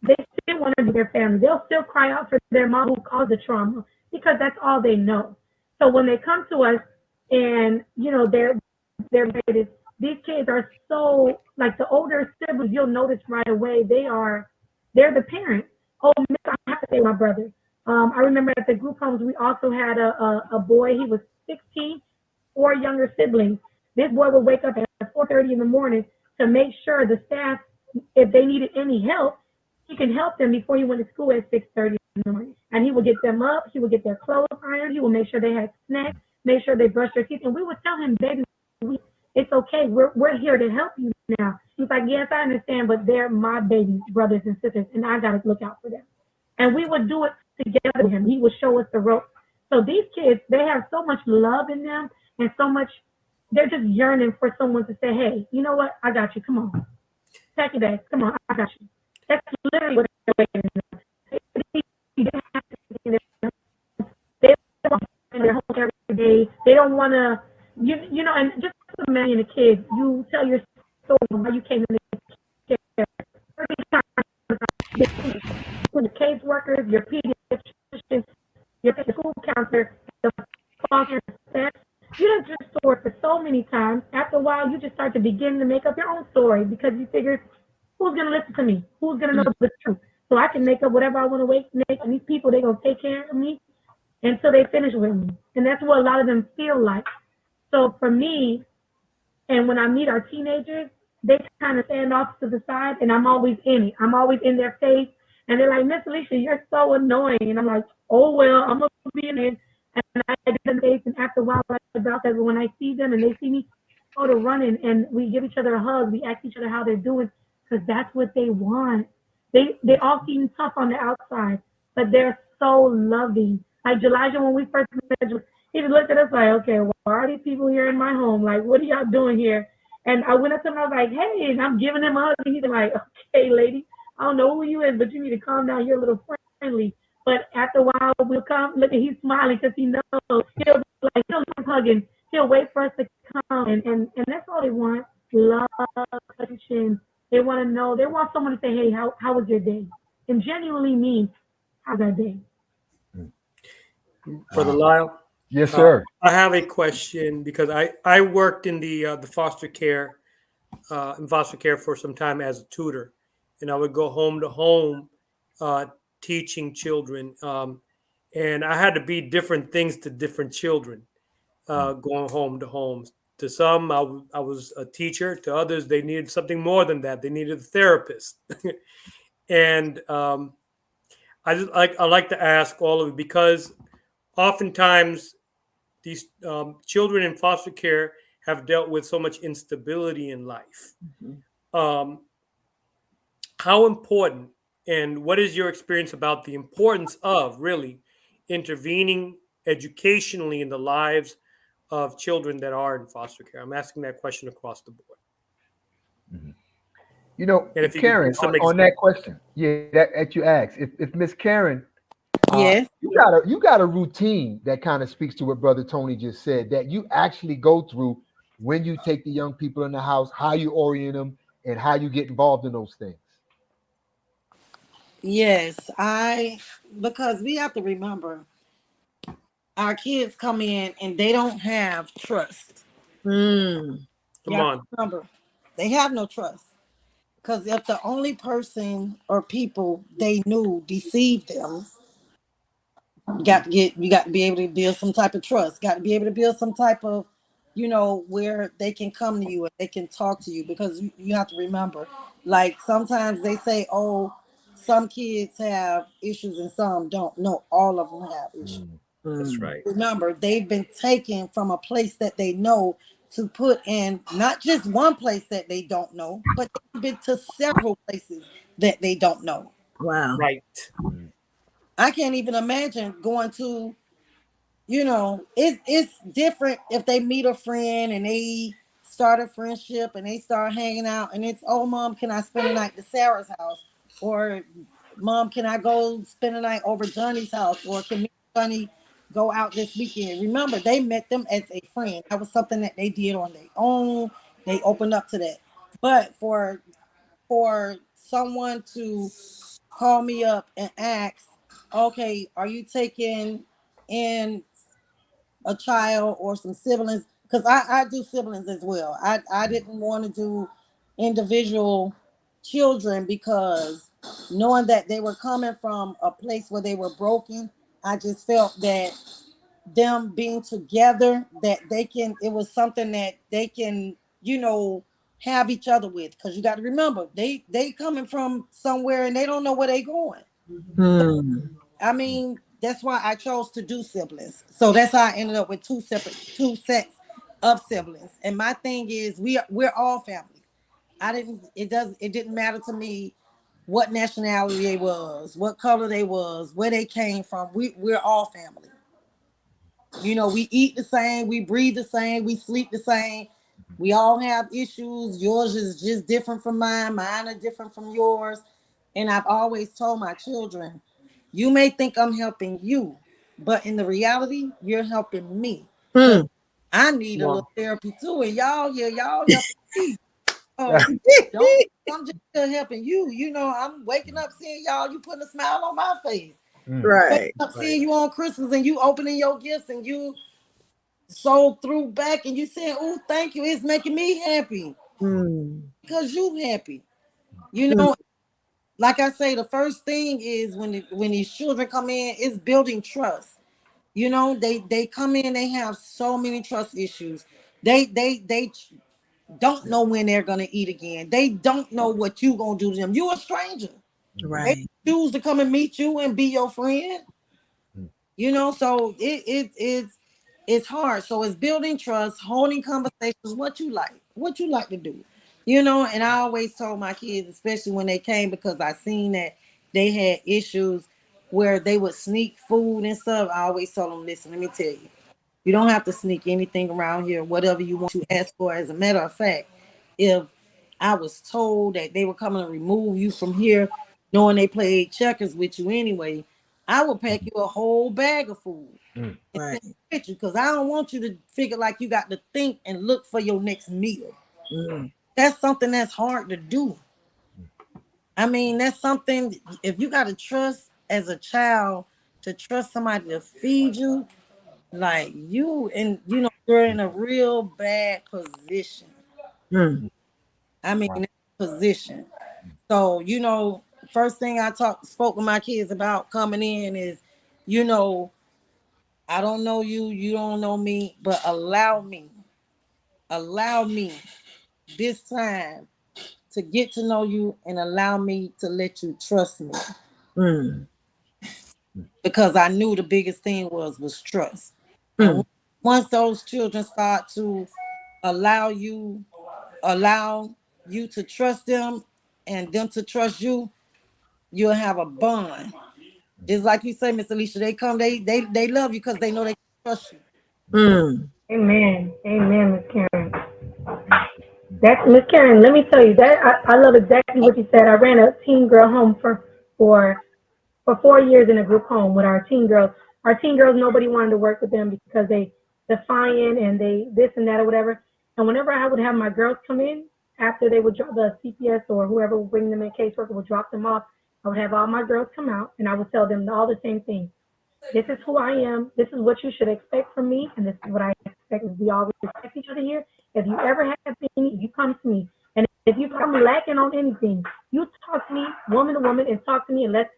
they still want to be their family. They'll still cry out for their mom who caused the trauma because that's all they know. So when they come to us and they're rated, these kids are so like the older siblings, you'll notice right away they're the parents. Oh, miss, I have to say my brother. I remember at the group homes we also had a boy. He was 16, 4 younger siblings. This boy would wake up at 4:30 in the morning to make sure the staff, if they needed any help, he can help them before he went to school at 6:30 in the morning. And he would get them up, he would get their clothes ironed, he would make sure they had snacks, make sure they brushed their teeth. And we would tell him, baby, it's okay. We're here to help you now. He's like, yes, I understand, but they're my baby brothers and sisters, and I gotta look out for them. And we would do it together with him. He would show us the ropes. So these kids, they have so much love in them and so much they're just yearning for someone to say, hey, you know what? I got you. Come on. Pack your bags. Come on, I got you. That's literally what they're waiting for. They want to be in their home every day. They don't want to, and just imagine a kid, you tell your story why you came in the care. The case workers, your pediatrician, your school counselor, the foster staff, you done just story for so many times. After a while, you just start to begin to make up your own story because you figure, who's going to listen to me? Who's going to know the truth? So I can make up whatever I want to make, and these people, they're going to take care of me until they finish with me. And that's what a lot of them feel like. So for me, and when I meet our teenagers, they kind of stand off to the side, and I'm always in it. I'm always in their face. And they're like, Miss Alicia, you're so annoying. And I'm like, oh, well, I'm going to be in it. And I get in the face, and after a while, about that, when I see them and they see me, go to running, and we give each other a hug. We ask each other how they're doing because that's what they want. They all seem tough on the outside, but they're so loving. Like Elijah, when we first met, he just looked at us like, okay, why are these people here in my home? Like, what are y'all doing here? And I went up to him, I was like, hey, and I'm giving him a hug, and he's like, okay, lady, I don't know who you is, but you need to calm down. You're a little friendly. But after a while, we'll come. Look, he's smiling because he knows he'll keep hugging. He'll wait for us to come, and that's all they want: love, attention. They want to know. They want someone to say, "Hey, how was your day?" And genuinely mean, "How's that day?" Brother Lyle. Yes, sir. I have a question because I worked in the foster care for some time as a tutor, and I would go home to home teaching children, and I had to be different things to different children going home to homes. To some, I was a teacher. To others, they needed something more than that. They needed a therapist, and I like to ask all of you because oftentimes these children in foster care have dealt with so much instability in life. How important and what is your experience about the importance of really intervening educationally in the lives of children that are in foster care? I'm asking that question across the board. You know, And if you could Karen, give some on that question, yeah, that you asked, if Miss Karen Yes. You got a routine that kind of speaks to what Brother Tony just said, that you actually go through when you take the young people in the house, how you orient them, and how you get involved in those things. Yes, because we have to remember our kids come in and they don't have trust. Mm. You Come have to on. remember they have no trust. Because if the only person or people they knew deceived them, you got to be able to build some type of trust. Got to be able to build some type of, where they can come to you and they can talk to you, because you have to remember, like sometimes they say, oh, some kids have issues and some don't. No, all of them have issues. That's Mm. right. Remember, they've been taken from a place that they know to put in not just one place that they don't know, but they've been to several places that they don't know. Wow. Right. I can't even imagine going to, it's different if they meet a friend and they start a friendship and they start hanging out and it's, oh, mom, can I spend the night at Sarah's house? Or, mom, can I go spend the night over Johnny's house? Or can me and Johnny go out this weekend? Remember, they met them as a friend. That was something that they did on their own. They opened up to that. But for someone to call me up and ask, okay, are you taking in a child or some siblings? Because I do siblings as well. I didn't want to do individual children, because knowing that they were coming from a place where they were broken, I just felt that them being together, that it was something that they can, have each other with. Because you got to remember, they coming from somewhere and they don't know where they going. Mm. I mean, that's why I chose to do siblings. So that's how I ended up with two sets of siblings. And my thing is, we're all family. It didn't matter to me what nationality they was, what color they was, where they came from. We're all family. We eat the same, we breathe the same, we sleep the same. We all have issues. Yours is just different from mine. Mine are different from yours. And I've always told my children, you may think I'm helping you, but in the reality, you're helping me. Because Mm. I need Come a on. little therapy too. And y'all helping me. So don't think I'm just here helping you. I'm waking up seeing y'all, you putting a smile on my face. Waking Right. up Right. seeing you on Christmas and you opening your gifts and you so through back and you saying, oh, thank you. It's making me happy Mm. because you happy. You Mm. know, like I say, the first thing is when these children come in, it's building trust. They come in, they have so many trust issues. They don't know when they're gonna eat again. They don't know what you gonna do to them. You a stranger. They Right. choose to come and meet you and be your friend. So it's hard. So it's building trust, holding conversations, what you like to do. And I always told my kids, especially when they came, because I seen that they had issues where they would sneak food and stuff. I always told them, listen, let me tell you, you don't have to sneak anything around here. Whatever you want to ask for. As a matter of fact, if I was told that they were coming to remove you from here, knowing they played checkers with you anyway, I would pack you a whole bag of food and Right. send it with you, because I don't want you to figure like you got to think and look for your next meal. Mm. That's something that's hard to do. I mean, that's something, if you got to trust as a child, to trust somebody to feed you, like you're in a real bad position. Mm. I mean, position. So, first thing spoke with my kids about coming in is, you know, I don't know you, you don't know me, but allow me this time to get to know you and allow me to let you trust me. Mm. Because I knew the biggest thing was trust. And Mm. once those children start to allow you allow you to trust them and them to trust you, you'll have a bond. Just like you say, Miss Alicia, they come, they love you because they know they can trust you. Mm. Amen. Amen, Miss Karen. That's Miss Karen. Let me tell you that I love exactly what you said. I ran a teen girl home for for 4 years in a group home with our teen girls. Our teen girls, nobody wanted to work with them because they defiant and they this and that or whatever. And whenever I would have my girls come in after they would drop the CPS or whoever would bring them in, caseworker would drop them off. I would have all my girls come out and I would tell them all the same thing. This is who I am. This is what you should expect from me, and this is what I expect. We all respect each other here. If you ever have any, you come to me. And if you come lacking on anything, you talk to me, woman to woman, and talk to me, and let's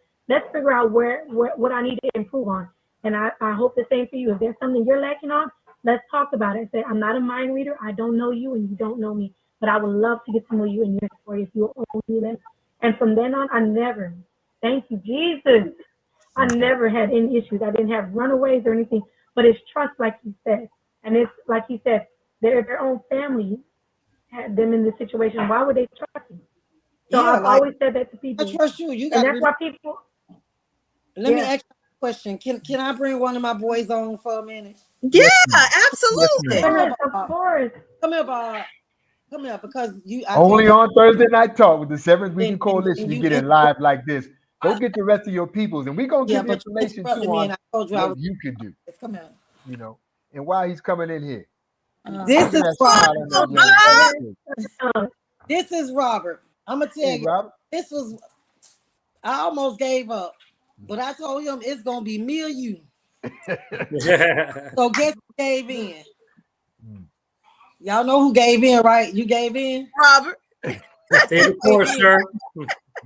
figure out where what I need to improve on. And I hope the same for you. If there's something you're lacking on, let's talk about it. Say, I'm not a mind reader. I don't know you, and you don't know me. But I would love to get to know you and your story if you only let. And from then on, I never. Thank you, Jesus. I never had any issues. I didn't have runaways or anything, but it's trust, like you said. And it's like you said, their own family had them in this situation. Why would they trust you? So Yeah, I've like always said that to I people. trust you. You And got to that's why people, let me yeah. ask you a question. Can I bring one of my boys on for a minute? Yeah, Yes, ma'am. absolutely. Come here, Yes, of Bob. course. Come here, Bob. Come here, because I told Only you, on Thursday Night Talk with the Seventh Weekend and Coalition, you you get in live like this. Go get the rest of your peoples, and we're gonna yeah, give you but you information interrupted too me, on and I told you I what was. you can do. Come here. You know, and why he's coming in here. This Look is at that Robert. smile on Oh, that young Bob. brother's face. This is Robert. I'm gonna tell Hey, you, Robert. this was. I almost gave up, but I told him it's gonna be me or you. So guess who gave in? Y'all know who gave in, right? You gave in. Robert. Stay the course, sir.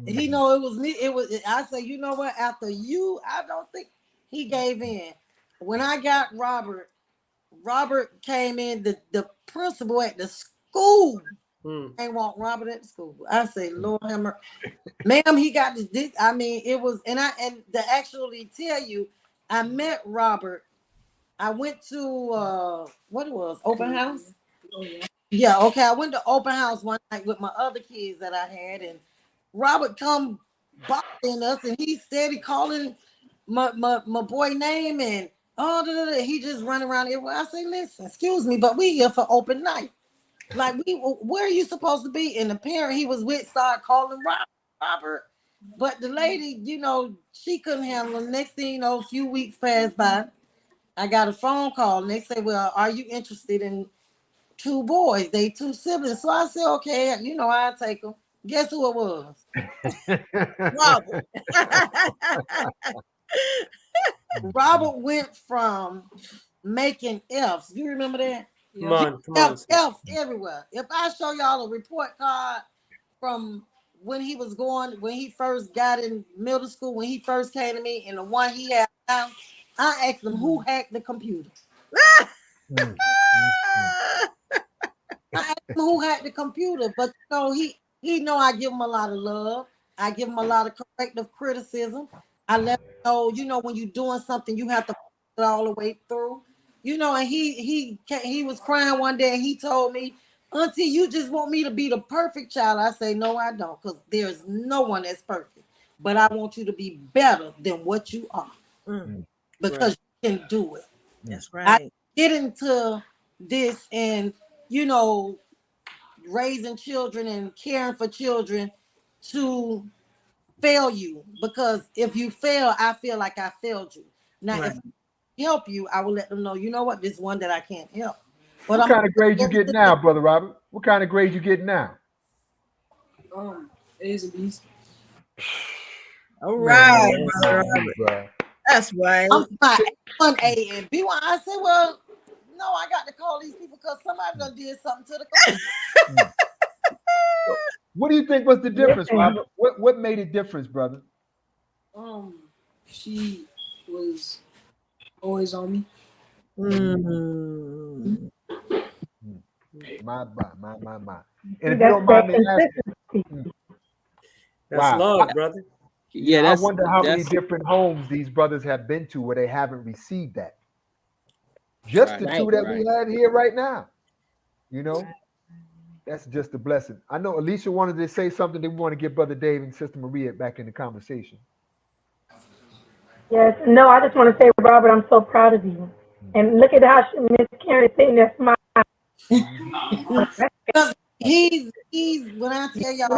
He know it was me. It was. I say, you know what? After you, I don't think he gave in. When I got Robert, Robert came in. The principal at the school ain't want Robert at the school. I say, Lord have mercy, ma'am. He got this. I mean, it was, and to actually tell you, I met Robert. I went to what it was, open house. Yeah, okay. I went to open house one night with my other kids that I had, and Robert come bothering us, and he steady calling my boy name, and he just run around here. I say, listen, excuse me, but we here for open night. Like where are you supposed to be? And the parent he was with started calling Robert, but the lady, she couldn't handle him. Next thing you know, a few weeks passed by. I got a phone call, and they say, well, are you interested in two boys? They two siblings. So I said, okay, I'll take them. Guess who it was? Robert. Robert went from making F's. You remember that? Come on. F's everywhere. If I show y'all a report card from when he first got in middle school, when he first came to me, and the one he had now, I asked him who hacked the computer. I asked him who hacked the computer, but he know I give him a lot of love. I give him a lot of corrective criticism. I let him know, when you're doing something, you have to put it all the way through. And he was crying one day, and he told me, Auntie, you just want me to be the perfect child. I say, no, I don't, because there's no one that's perfect. But I want you to be better than what you are. Because you can do it. That's right. I get into this and, raising children and caring for children to fail you, because if you fail, I feel like I failed you. Now, if I help you, I will let them know, you know what, this one that I can't help. But what kind of grades you getting now, Brother Robert? What kind of grades you getting now? A's and B's. All right, Man, Robert. That's right. I'm not one A and B one. I said, well, no, I got to call these people because somebody done did something to the computer. What do you think was the difference, Robert? What made it difference, brother? She was always on me. My. And if you don't mind me asking, that's love, brother. Yeah, I wonder how many different homes these brothers have been to where they haven't received that. Just the two that we had here right now. That's just a blessing. I know Alicia wanted to say something. They want to get Brother Dave and Sister Maria back in the conversation. Yes. No, I just want to say, Robert, I'm so proud of you. And look at how Miss Karen is sitting there smiling. He's when I tell y'all,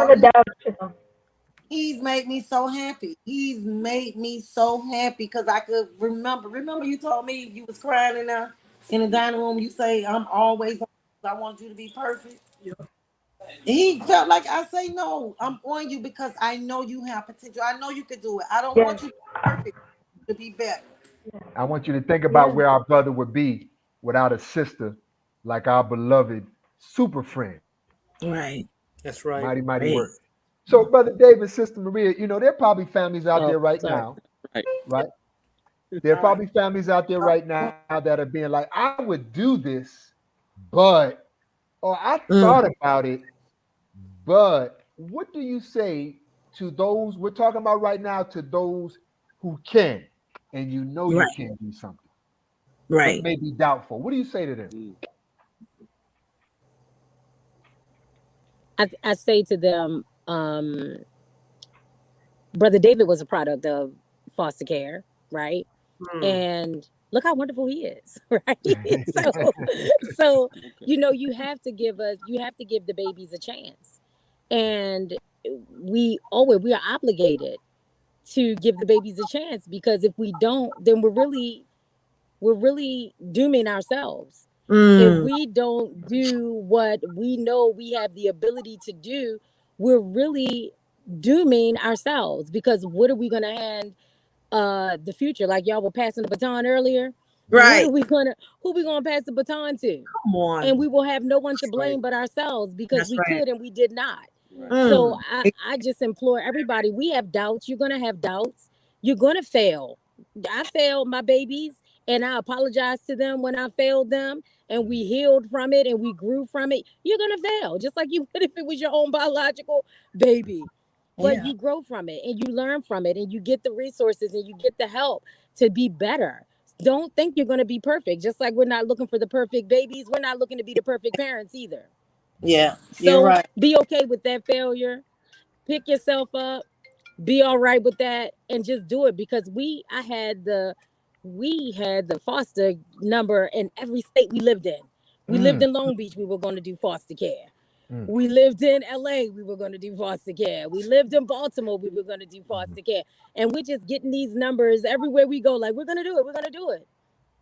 He's made me so happy. He's made me so happy because I could remember. Remember, you told me you was crying in the dining room. You say, "I'm always. I want you to be perfect." Yeah. He felt like I say, "No, I'm on you because I know you have potential. I know you could do it. I don't Yes. want you to be perfect. To be better." I want you to think Yes. about where our brother would be without a sister like our beloved super friend. Right. That's right. Mighty, mighty Right. work. So, Brother David, Sister Maria, there are probably families out Oh, there right sorry. now, Right. right? There are probably families out there right now that are being like, I would do this, but, or I Mm. thought about it, but what do you say to those we're talking about right now, to those who can, and you Right. can do something, but Right. may be doubtful? What do you say to them? Mm. I say to them, Brother David was a product of foster care, right? Hmm. And look how wonderful he is, right? So Okay. you have to give the babies a chance. And we are obligated to give the babies a chance, because if we don't, then we're really dooming ourselves. If Mm. we don't do what we know we have the ability to do, we're really dooming ourselves, because what are we going to hand the future? Like y'all were passing the baton earlier, what are Right. we going to who we going to pass the baton to? Come And on. we will have no one to That's right. blame but ourselves, because That's we right. could and we did not. Right. So Mm. I just implore everybody, we have doubts, you're going to have doubts, you're going to fail. I failed my babies, and I apologize to them when I failed them, and we healed from it and we grew from it. You're going to fail just like you would if it was your own biological baby. But Yeah. you grow from it and you learn from it and you get the resources and you get the help to be better. Don't think you're going to be perfect. Just like we're not looking for the perfect babies, we're not looking to be the perfect parents either. Yeah. You're So right. be okay with that failure. Pick yourself up, be all right with that, and just do it, because we had the foster number in every state we lived in. We lived Mm, in Long Beach, we were going to do foster care. mm, We lived in LA, we were going to do foster care. We lived in Baltimore, we were going to do mhm. foster care. And we're just getting these numbers everywhere we go, like, we're going to do it, we're going to do it.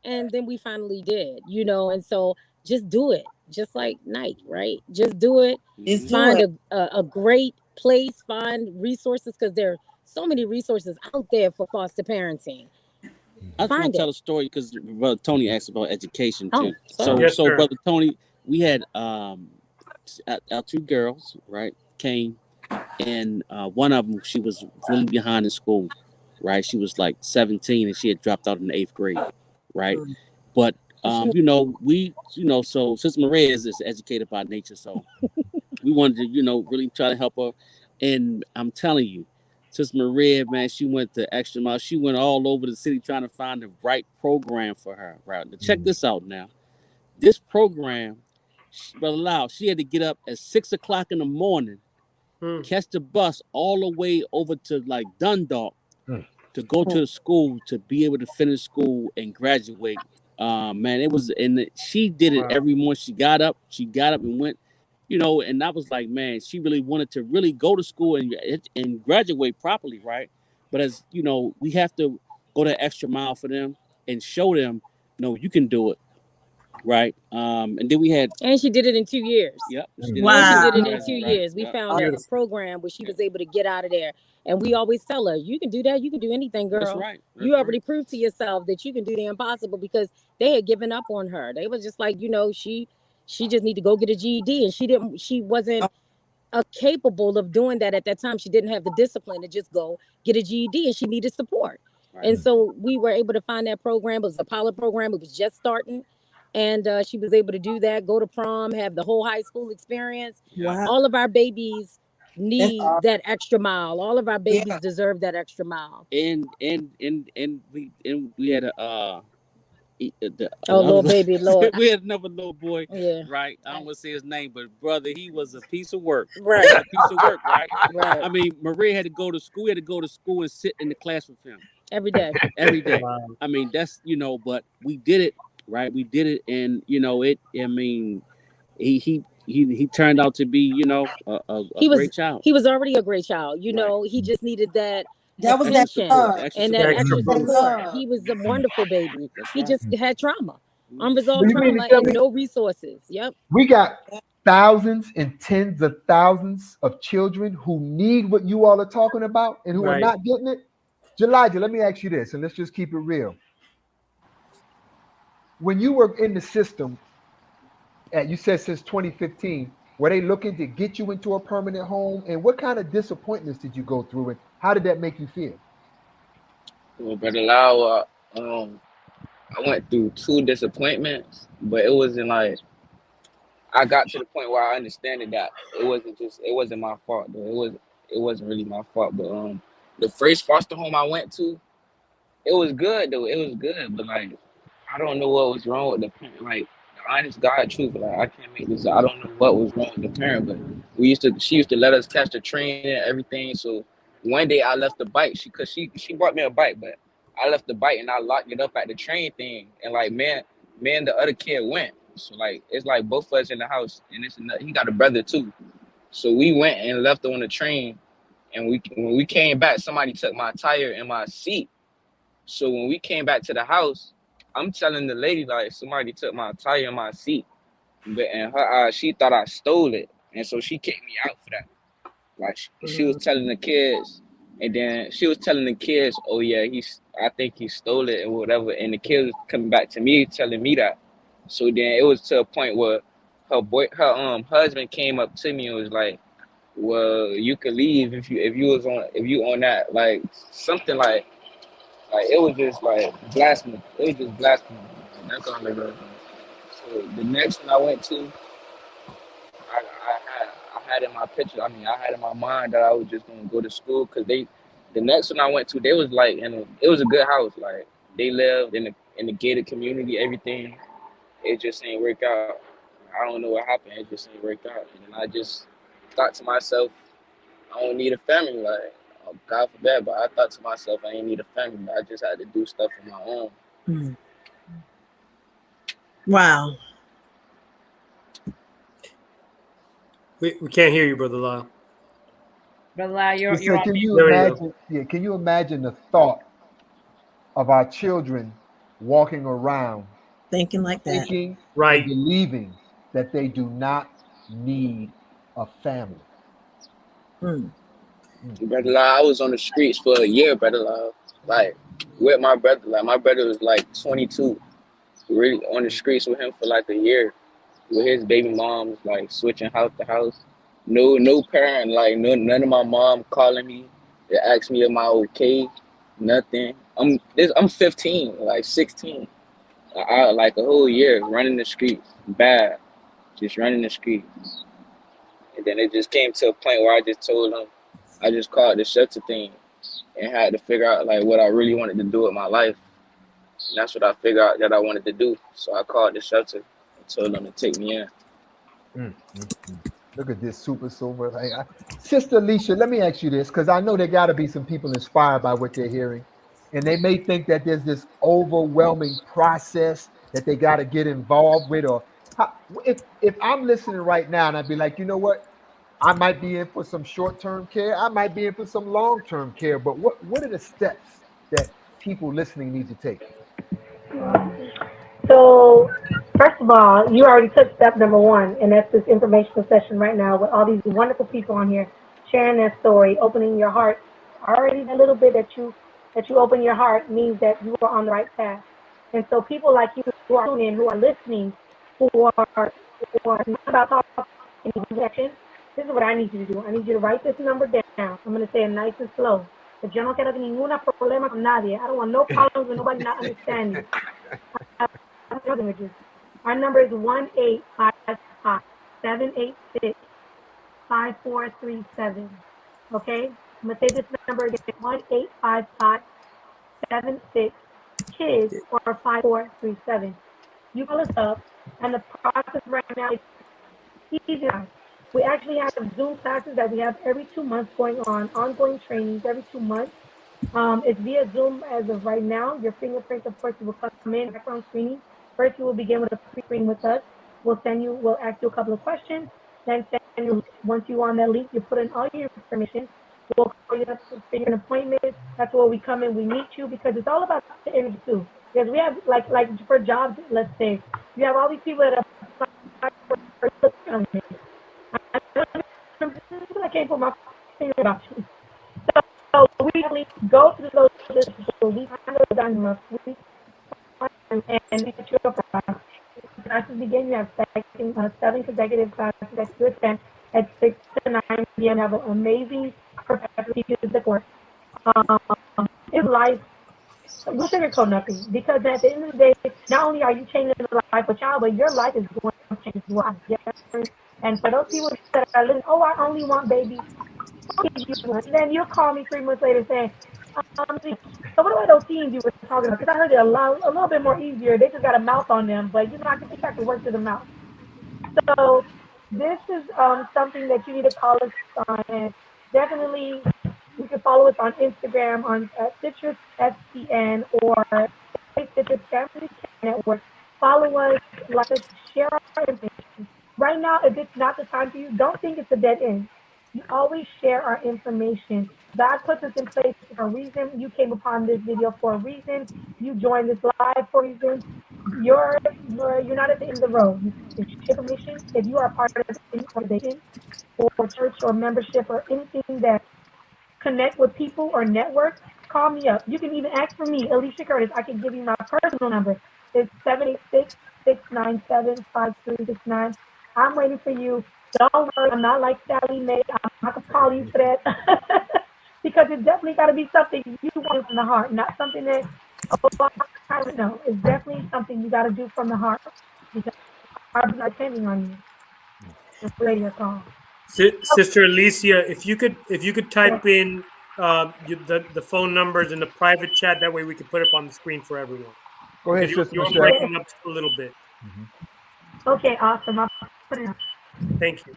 And then we finally did. And so just do it, just like Nike, right? Just do it. Just Mm-hmm. do Find it. a great place, find resources, because there are so many resources out there for foster parenting. I just want Find to tell it. a story because Brother Tony asked about education Oh, too. So, sorry. Yes, so sir. Brother Tony, we had our two girls, right? Came, and one of them, she was really behind in school, right? She was like 17 and she had dropped out in the 8th grade, right? Mm. But so Sister Maria is educated by nature, so we wanted to, really try to help her. And I'm telling you, Sister Maria, man, she went the extra mile. She went all over the city trying to find the right program for her. Right. Now, check this out now. This program, Brother Lau, she had to get up at 6 o'clock in the morning, Hmm. catch the bus all the way over to like Dundalk Mm. to go to the school to be able to finish school and graduate. Man, it was, and she did it Wow. every morning. She got up and went, and I was like, man, she really wanted to really go to school and graduate properly, right? But as we have to go the extra mile for them and show them, no, you can do it, right? And then we had, And she did it in 2 years. yep, she Mm. did it in And two she Wow. did years, it in right, two right, years. We yep, found a Beautiful. program where she yep. was able to get out of there. And we always tell her, you can do that. You can do anything, That's girl. right, that's You right. already proved to yourself that you can do the impossible, because they had given up on her. They was just like, she just need to go get a GED. And she wasn't capable of doing that at that time. She didn't have the discipline to just go get a GED, and she needed support. Right. And so we were able to find that program. It was a pilot program. It was just starting. And she was able to do that, go to prom, have the whole high school experience. Yeah. Wow. All of our babies That's need awesome. that extra mile. All of our babies Yeah. deserve that extra mile. And we had Oh, little another baby, Lord. we had another little boy, Yeah. right? I don't want to say his name, but brother, he was a piece of work. Right. He was a piece of work, right? Right. I mean, Maria had to go to school. He had to go to school and sit in the class with him Every day. every day. Wow. I mean, but we did it, right? We did it, and it. I mean, he he turned out to be, you know, a He was great child. he was already a great child. You Right. know, he just needed that That was that attention Support, love. the extra and that That support. extra extra That boost. support. love. He was a wonderful baby. That's He right. just had trauma, Do unresolved you mean to trauma, tell and me no resources. Yep. we got thousands and tens of thousands of children who need what you all are talking about and who are Right. not getting it? Elijah, let me ask you this, and let's just keep it real. When you were in the system, you said since 2015, were they looking to get you into a permanent home? And what kind of disappointments did you go through? And how did that make you feel? Well, Brother Lau, I went through two disappointments, but it wasn't like I got to the point where I understood that it wasn't my fault though. It wasn't really my fault. But the first foster home I went to, it was good though. It was good, but like I don't know what was wrong with the parent. Like the honest God truth, like I can't make this. I don't know what was wrong with the parent, but she used to let us catch the train and everything. So one day I left the bike. She bought me a bike, but I left the bike and I locked it up at the train thing. And like man, the other kid went. So like it's like both of us in the house, and he got a brother too. So we went and left on the train, and when we came back, somebody took my tire and my seat. So when we came back to the house, I'm telling the lady like somebody took my tire and my seat, but in her eyes, she thought I stole it, and so she kicked me out for that. Like she was telling the kids, and then she was telling the kids, "Oh yeah, I think he stole it or whatever," and the kids was coming back to me telling me that. So then it was to a point where her husband came up to me and was like, "Well, you could leave if you on that like something like it was just like blasphemy. It was just blasphemy. That's all it was. So the next one I went to, I had in my picture. I mean, I had in my mind that I was just gonna go to school because the next one I went to, they was like, it was a good house. Like they lived in the gated community, everything. It just ain't work out. I don't know what happened. It just ain't work out. And then I just thought to myself, I don't need a family. Like God forbid, but I thought to myself, I ain't need a family. I just had to do stuff on my own. Mm. Wow. We can't hear you, Brother Lau. Brother Lau, You you're said, on can mute. you There you go. imagine? Yeah, can you imagine the thought of our children walking around Thinking like that. thinking and Right. believing that they do not need a family? Mm. Brother Lau, I was on the streets for a year, Brother Lau. Like with my brother. Like my brother was like 22. Really on the streets with him for like a year. With his baby moms like switching house to house. No parent, like none of my mom calling me to ask me am I okay. Nothing. I'm 15, like 16. I like a whole year running the streets, bad, just running the streets. And then it just came to a point where I just told them, I just called the shelter thing and had to figure out like what I really wanted to do with my life. And that's what I figured out that I wanted to do. So I called the shelter and told them to take me in. Look at this super silver. Hey, Sister Alicia, let me ask you this because I know there got to be some people inspired by what they're hearing. And they may think that there's this overwhelming process that they got to get involved with. Or if I'm listening right now and I'd be like, you know what? I might be in for some short-term care. I might be in for some long-term care. But what are the steps that people listening need to take? So, first of all, you already took step number one, and that's this informational session right now with all these wonderful people on here sharing their story, opening your heart. Already, a little bit that you open your heart means that you are on the right path. And so, people like you who are tuning in, who are listening, who are not about talking any action, this is what I need you to do. I need you to write this number down. I'm going to say it nice and slow. But yo no quiero ningún problema con nadie. I don't want no problems with nobody not understanding. Our number is 1-855-786-5437. Okay? I'm going to say this number again, 1-855-76-KIDS or 5437. You call us up, and the process right now is easy. We actually have Zoom classes that we have every 2 months going on, ongoing trainings every 2 months. It's via Zoom as of right now. Your fingerprints, of course, will come in, background screening. First, you will begin with a pre-screen with us. We'll ask you a couple of questions, then send you a link. Once you on that link, you put in all your information. We'll call you up to figure an appointment. That's where we come in, we meet you because it's all about the interview too. Because we have like for jobs, let's say, you have all these people that apply for I can't put my finger about you. So we actually go to those people, we find those diamonds, we find them and we set you up. Classes begin. You have seven consecutive classes that you attend at 6 to 9 p.m. You have an amazing professor teachers the course. It's life. We sugarcoat nothing because at the end of the day, not only are you changing the life of a child, but your life is going to change as well. Yes. And for those people that are listening, oh, I only want babies. Then you'll call me 3 months later saying, so what about those teens you were talking about? Because I heard it a little bit more easier. They just got a mouth on them, but I think I can work to the mouth. So this is something that you need to call us on, and definitely you can follow us on Instagram on Citrus SPN or Citrus Family Care Network. Follow us, like us, share our information. Right now, if it's not the time for you, don't think it's a dead end. You always share our information. God puts us in place for a reason. You came upon this video for a reason. You joined this live for a reason. You're not at the end of the road. You can share information. If you are a part of any organization or church or membership or anything that connect with people or network, call me up. You can even ask for me, Alicia Curtis. I can give you my personal number. It's 786-697-5369. I'm waiting for you. Don't worry, I'm not like Sally Mae. I'm not going to call you for that. Because it's definitely got to be something you want from the heart, not something that, oh, I don't know. It's definitely something you got to do from the heart because I'm not depending on you. Just ready your call. Sister Alicia, if you could type in the phone numbers in the private chat, that way we can put it up on the screen for everyone. Go ahead, Because Sister you're Michelle. breaking up a little bit. Okay, awesome. I'll put it up. Thank you.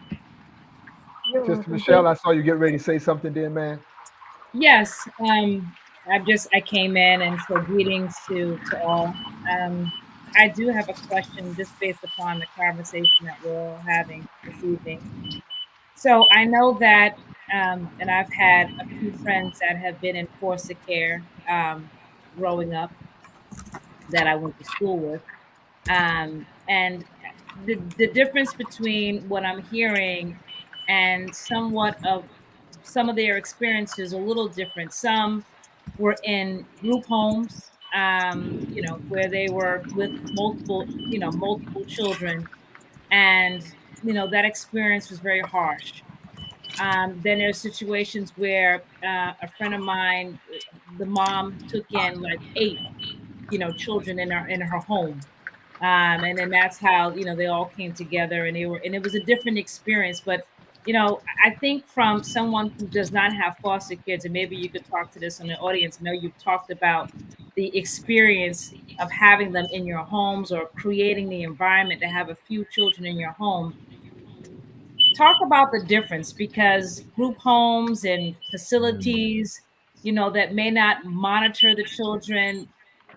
Sister Michelle, I saw you get ready to say something, then, man. Yes. I came in, and so greetings to all. I do have a question just based upon the conversation that we're all having this evening. So I know that, and I've had a few friends that have been in foster care growing up that I went to school with. And the difference between what I'm hearing and somewhat of some of their experiences a little different. Some were in group homes, where they were with multiple children, and that experience was very harsh. Then there's situations where a friend of mine, the mom took in like eight, children in her home, and then that's how they all came together, and it was a different experience. But I think from someone who does not have foster kids, and maybe you could talk to this in the audience. I know you've talked about the experience of having them in your homes or creating the environment to have a few children in your home. Talk about the difference, because group homes and facilities, that may not monitor the children.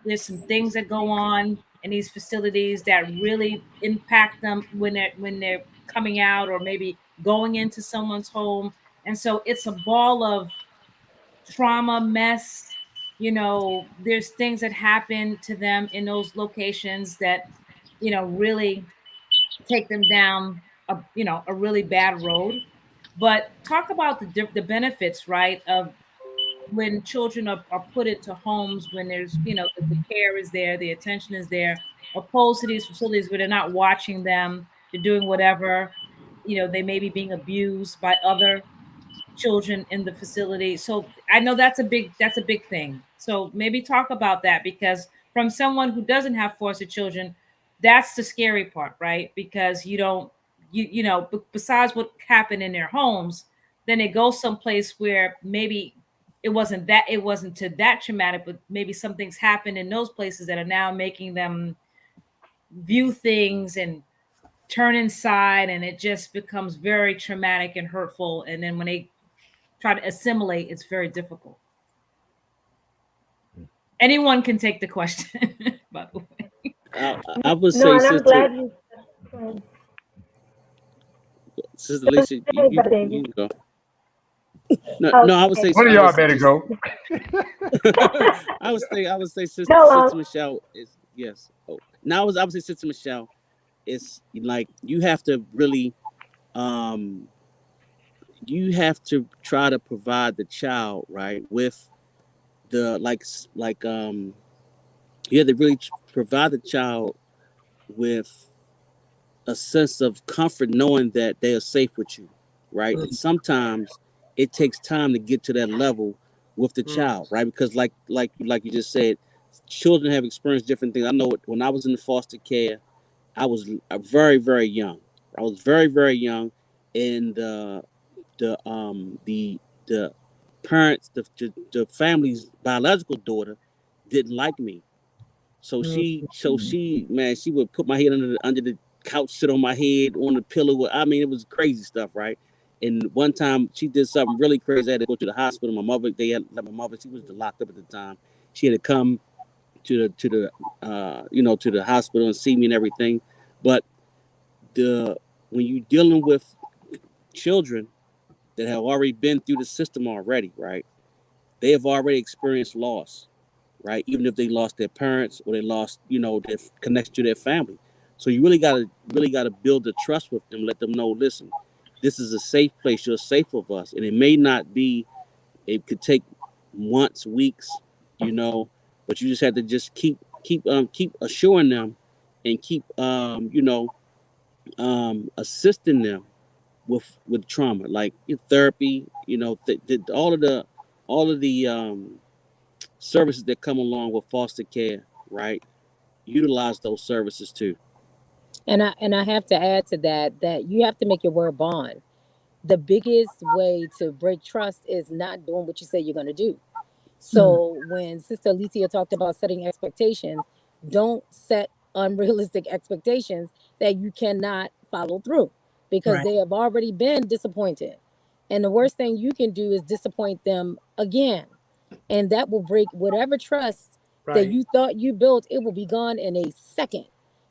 There's some things that go on in these facilities that really impact them when they're coming out or maybe going into someone's home. And so it's a ball of trauma, mess. There's things that happen to them in those locations that really take them down a really bad road. But talk about the benefits, right, of when children are put into homes, when there's the care is there, the attention is there, opposed to these facilities where they're not watching them, they're doing whatever, they may be being abused by other children in the facility. So I know that's a big thing. So maybe talk about that, because from someone who doesn't have foster children, that's the scary part, right? Because you don't besides what happened in their homes, then they go someplace where maybe it wasn't to that traumatic, but maybe some things happen in those places that are now making them view things and turn inside, and it just becomes very traumatic and hurtful. And then when they try to assimilate, it's very difficult. Anyone can take the question, by the way. I would No, say, and I'm sister. glad you. Sister Alicia, you can go. No, I would say one of y'all better go. I would say Sister No, Michelle is yes. Oh, now I would say Sister Michelle is like you have to really you have to try to provide the child right with the you have to really provide the child with a sense of comfort knowing that they are safe with you, right? And sometimes it takes time to get to that level with the child, right? Because like you just said, children have experienced different things. I know when I was in the foster care, I was very very young. I was very very young, and the parents, the family's biological daughter, didn't like me. So she, man, she would put my head under the couch, sit on my head on the pillow. I mean, it was crazy stuff, right? And one time she did something really crazy. I had to go to the hospital. My mother, my mother, she was locked up at the time. She had to come to the hospital and see me and everything. But the when you're dealing with children that have already been through the system already, right? They have already experienced loss, right? Even if they lost their parents or they lost, their connection to their family. So you really gotta build the trust with them, let them know, listen, this is a safe place, you're safe with us. And it may not be, it could take months, weeks, but you just have to just keep assuring them and keep assisting them with trauma, like therapy, all of the services that come along with foster care, right? Utilize those services too. And I have to add to that you have to make your word bond. The biggest way to break trust is not doing what you say you're going to do. So when Sister Alicia talked about setting expectations, don't set unrealistic expectations that you cannot follow through because Right. they have already been disappointed. And the worst thing you can do is disappoint them again. And that will break whatever trust that Right. you thought you built, it will be gone in a second.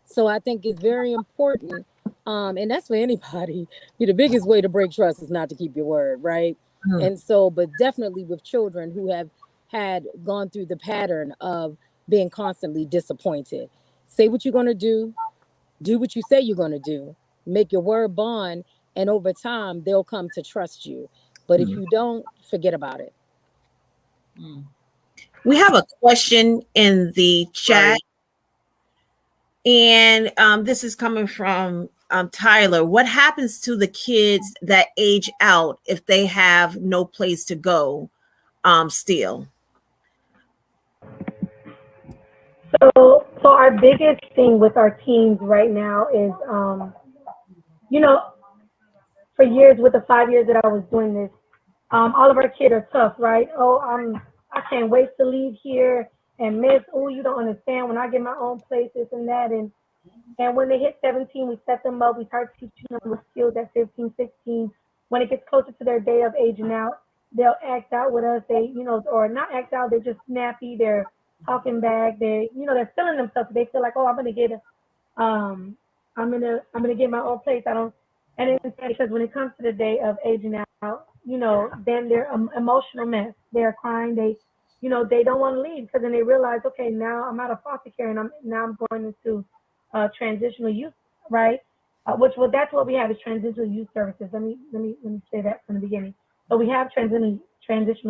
So I think it's very important. And that's for anybody. The biggest way to break trust is not to keep your word, right? And so, but definitely with children who have had gone through the pattern of being constantly disappointed. Say what you're going to do what you say you're going to do, make your word bond, and over time, they'll come to trust you. But if you don't, forget about it. We have a question in the chat, Right. and this is coming from Tyler. What happens to the kids that age out if they have no place to go still? So our biggest thing with our teams right now is, you know, for years with the 5 years that I was doing this, all of our kids are tough, right? Oh, I can't wait to leave here and miss. Oh, you don't understand when I get my own place, this and that, and when they hit 17, we set them up. We start teaching them the skills at 15, 16. When it gets closer to their day of aging out, they'll act out with us. They, or not act out. They're just snappy. They're talking back. They're feeling themselves. They feel like, oh, um, I'm gonna get my own place. I don't, and it's because when it comes to the day of aging out, then they're emotional mess. They're crying. They don't want to leave because then they realize, okay, now I'm out of foster care and I'm going into transitional youth, right? That's what we have is transitional youth services. Let me say that from the beginning. So we have transitional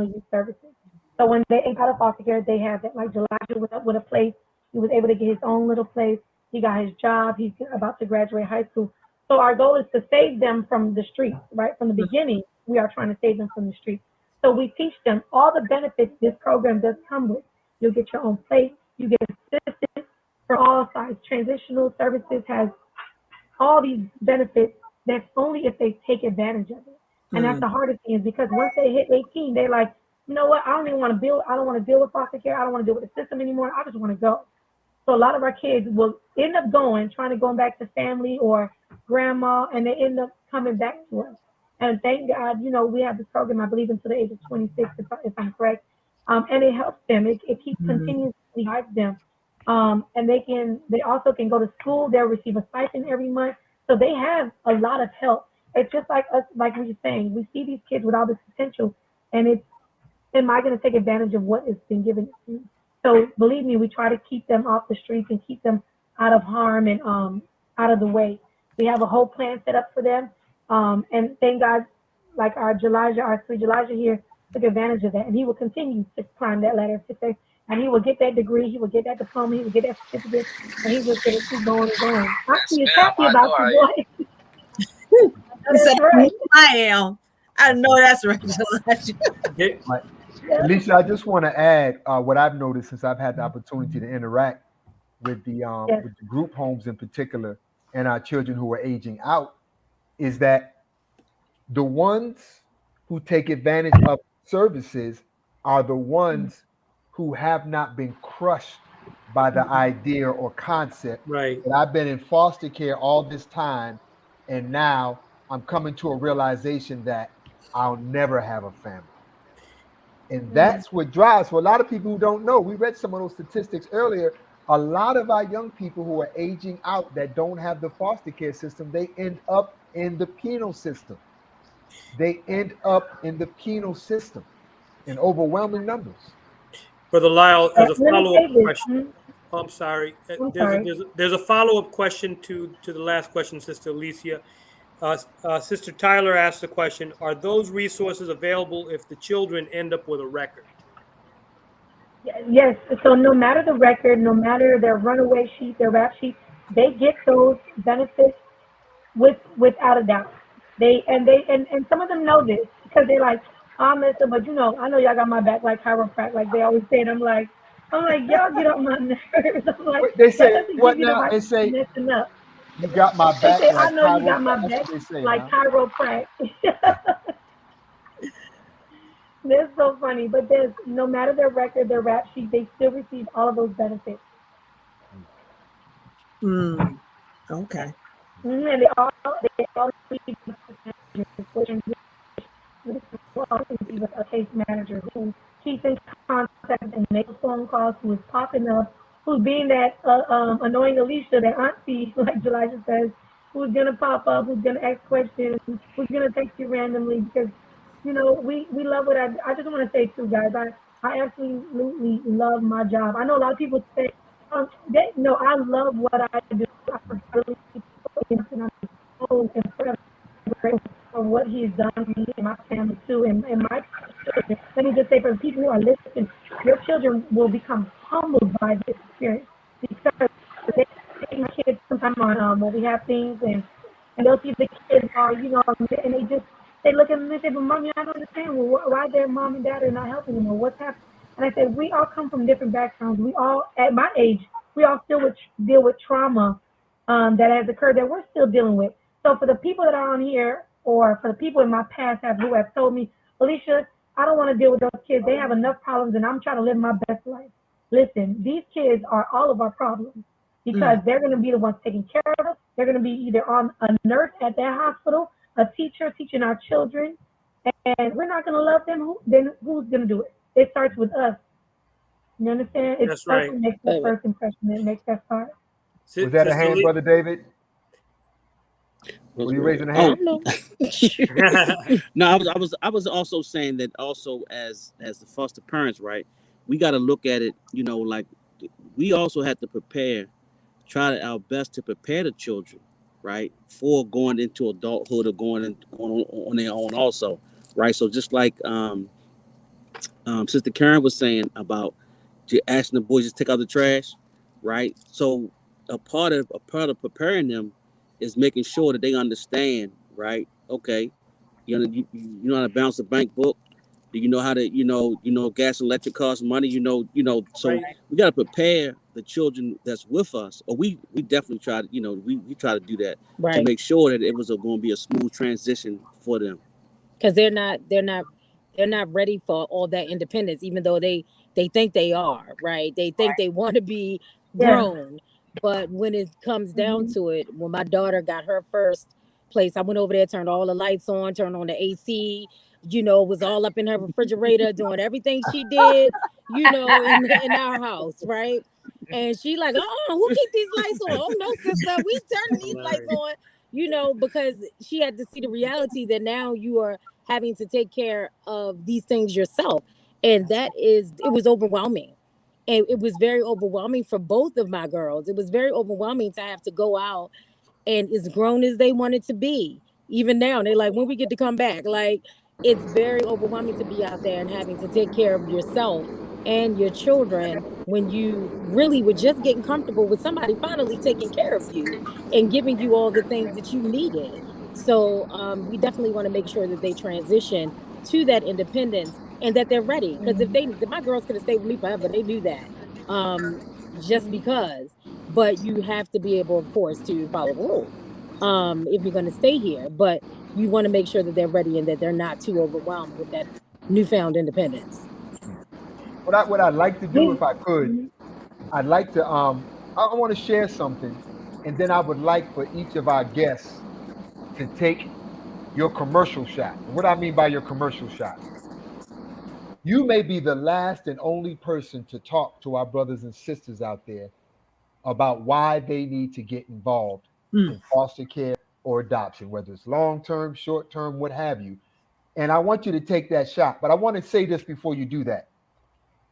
youth services. So when they ain't out of foster care, they have that. Like Elijah went up with a place. He was able to get his own little place. He got his job. He's about to graduate high school. So our goal is to save them from the streets, right? From the beginning, we are trying to save them from the streets. So we teach them all the benefits this program does come with. You'll get your own place. You get assistance for all sides. Transitional services has all these benefits. That's only if they take advantage of it. And that's the hardest thing is because once they hit 18, they're like, you know what? I don't even want to build. I don't want to deal with foster care. I don't want to deal with the system anymore. I just want to go. So a lot of our kids will end up trying to go back to family or grandma, and they end up coming back to us. And thank God, we have this program, I believe, until the age of 26, if I'm correct. And it helps them. It keeps continuously guides them. And they also can go to school. They'll receive a stipend every month. So they have a lot of help. It's just like us, like we were saying, we see these kids with all this potential, and it's, am I going to take advantage of what is being given to me? So believe me, we try to keep them off the streets and keep them out of harm and out of the way. We have a whole plan set up for them, and thank God, like our Elijah, our sweet Elijah here took advantage of that, and he will continue to climb that ladder of success, and he will get that degree, he will get that diploma, he will get that certificate, and he's just going to keep going and going. Yes, Auntie is ma'am. happy I know about you, I am. boy. He said, That's right. I am. I know that's right, Elijah. Right. Yeah. Alicia, I just want to add what I've noticed since I've had the opportunity to interact Yes. with the group homes in particular and our children who are aging out is that the ones who take advantage of services are the ones who have not been crushed by the idea or concept Right. that I've been in foster care all this time, and now I'm coming to a realization that I'll never have a family. And that's what drives for a lot of people who don't know. We read some of those statistics earlier. A lot of our young people who are aging out that don't have the foster care system, they end up in the penal system. They end up in the penal system in overwhelming numbers. Brother Lyle, there's a Let me follow-up say this. question. Oh, I'm sorry. I'm sorry. There's a follow-up question to the last question, Sister Alicia. Sister Tyler asked the question: are those resources available if the children end up with a record? Yes. So no matter the record, no matter their runaway sheet, their rap sheet, they get those benefits without a doubt. And some of them know this because they're like, I'm messing, but I know y'all got my back like chiropractic, like they always say. And I'm like, y'all get on my nerves. I'm like, Wait, they that say doesn't give what you the now? right They to say messing up. you got my They back say, I like know you got my chiropractic. That's back what they say like now. chiropractic. That's so funny. But there's no matter their record, their rap sheet, they still receive all of those benefits. Okay. And they all receive a case manager who keeps in contact and makes phone calls, who is popping up, who's being that annoying Alicia, that auntie, like Elijah says, who's gonna pop up, who's gonna ask questions, who's gonna text you randomly because we love what I just want to say too, guys. I absolutely love my job. I know a lot of people say no, I love what I do. I really and I'm so impressed grateful for what he's done for me and my family too, and my children. Let me just say for the people who are listening, your children will become humbled by this experience because they take my kids sometimes on when we have things and they'll see the kids are and they look at them and say, but mommy, I don't understand. Well, why their mom and dad are not helping them or what's happening? And I said, we all come from different backgrounds. We all, at my age, we all still deal with trauma that has occurred that we're still dealing with. So for the people that are on here, or for the people in my past who have told me, Alicia, I don't want to deal with those kids. They have enough problems, and I'm trying to live my best life. Listen, these kids are all of our problems because they're going to be the ones taking care of us. They're going to be either on a nurse at that hospital, a teacher teaching our children, and we're not going to love them. Then who's going to do it? It starts with us. You understand? It's That's us right. who makes the first impression. That makes that start. Was that a Sister hand, Brother David? Were you raising a hand? No, I was also saying that also as the foster parents, right? We got to look at it, like we also have to try our best to prepare the children, right, for going into adulthood or going on their own also, right? So just like Sister Karen was saying about asking the boys to take out the trash, right? So a part of preparing them is making sure that they understand, right? Okay, you know how to balance a bank book. Do you know how to gas and electric costs money? So Right. we got to prepare the children that's with us, or we definitely try to we try to do that to make sure that it was going to be a smooth transition for them. Because they're not ready for all that independence, even though they think they are, right? They think they want to be Yeah. grown, but when it comes down Mm-hmm. to it, when my daughter got her first place, I went over there, turned all the lights on, turned on the AC, was all up in her refrigerator doing everything she did, in our house, right? And she like, who keep these lights on? Oh no, sister, we turning these lights on. because she had to see the reality that now you are having to take care of these things yourself. And it was overwhelming. And it was very overwhelming for both of my girls. It was very overwhelming to have to go out and as grown as they wanted to be. Even now, they're like, when we get to come back, like it's very overwhelming to be out there and having to take care of yourself and your children when you really were just getting comfortable with somebody finally taking care of you and giving you all the things that you needed. So we definitely want to make sure that they transition to that independence and that they're ready. Because my girls could have stayed with me forever, they knew that. Just because, but you have to be able, of course, to follow the rules if you're going to stay here. But you want to make sure that they're ready and that they're not too overwhelmed with that newfound independence. What I'd like to do, if I could, I'd like to I want to share something, and then I would like for each of our guests to take your commercial shot. And what I mean by your commercial shot, you may be the last and only person to talk to our brothers and sisters out there about why they need to get involved in foster care or adoption, whether it's long term, short term, what have you. And I want you to take that shot. But I want to say this before you do that.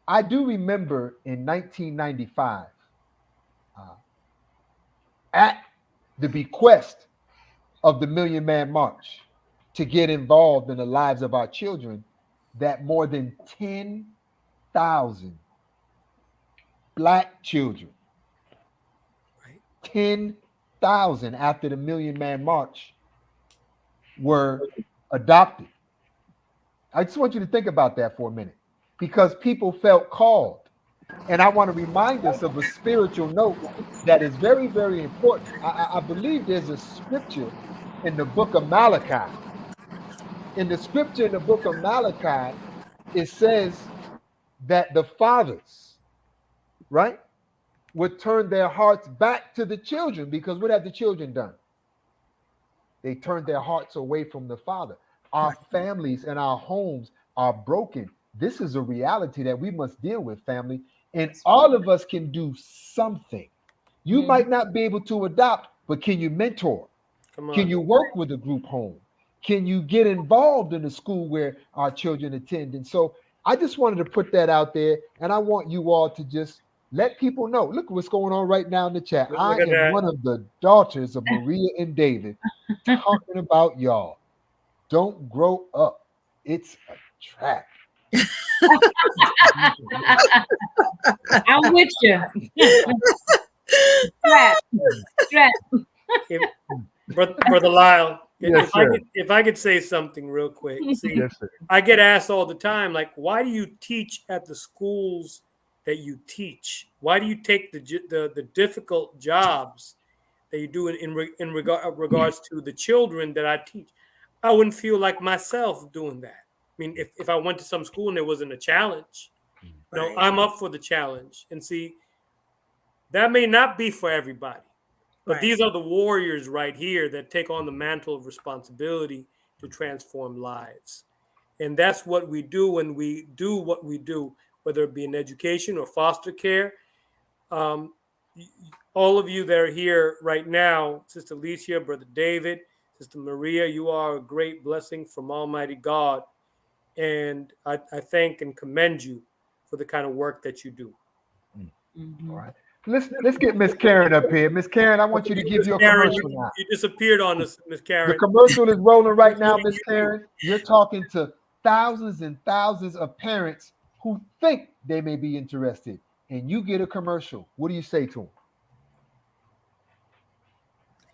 I do remember in 1995, at the bequest of the Million Man March to get involved in the lives of our children, that more than 10,000 Black children, 10,000 after the Million Man March, were adopted. I just want you to think about that for a minute because people felt called. And I want to remind us of a spiritual note that is very, very important. I believe there's a scripture in the book of Malachi. In the scripture in the book of Malachi, it says that the fathers, right, would turn their hearts back to the children because what have the children done? They turned their hearts away from the Father. Our families and our homes are broken. This is a reality that we must deal with, family. And all of us can do something. You might not be able to adopt, but can you mentor? Can you work with a group home? Can you get involved in the school where our children attend? And so I just wanted to put that out there. And I want you all to just let people know. Look what's going on right now in the chat. I am one of the daughters of Maria and David talking about y'all. Don't grow up. It's a trap. I'm with you. Brother Lyle, Yes, if I could say something real quick. See, yes, sir. I get asked all the time, like, why do you teach at the schools that you teach? Why do you take the difficult jobs that you do in regards to the children that I teach? I wouldn't feel like myself doing that. I mean, if I went to some school and there wasn't a challenge, I'm up for the challenge. And see, that may not be for everybody. But these are the warriors right here that take on the mantle of responsibility to transform lives. And that's what we do when we do what we do, whether it be in education or foster care. All of you that are here right now, Sister Alicia, Brother David, Sister Maria, you are a great blessing from Almighty God. And I thank and commend you for the kind of work that you do. All right. Let's get Miss Karen up here. Miss Karen, I want you to give your commercial now. You disappeared on us, Miss Karen. The commercial is rolling right now, Miss Karen. You're talking to thousands and thousands of parents who think they may be interested, and you get a commercial. What do you say to them?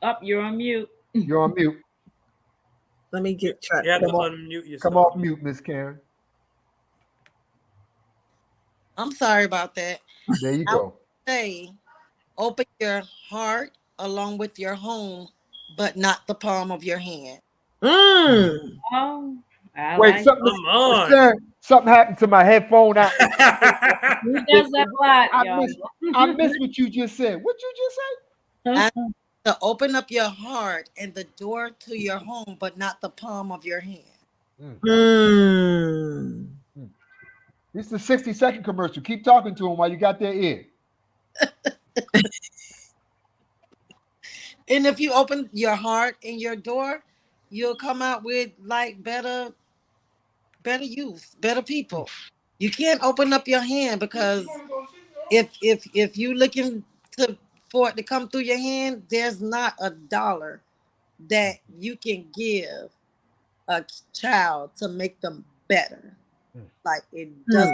Up, you're on mute. You're on mute. Let me get track. You have to unmute yourself. Come off mute, Miss Karen. I'm sorry about that. There you go. Say, open your heart along with your home, but not the palm of your hand. Oh, wait, something happened to my headphone. He does that a lot, I missed what you just said. What you just say? To open up your heart and the door to your home, but not the palm of your hand. This is a 60-second commercial. Keep talking to them while you got their ear. And if you open your heart and your door, you'll come out with like better youth, better people. You can't open up your hand because if you looking to for it to come through your hand, there's not a dollar that you can give a child to make them better. Like it does,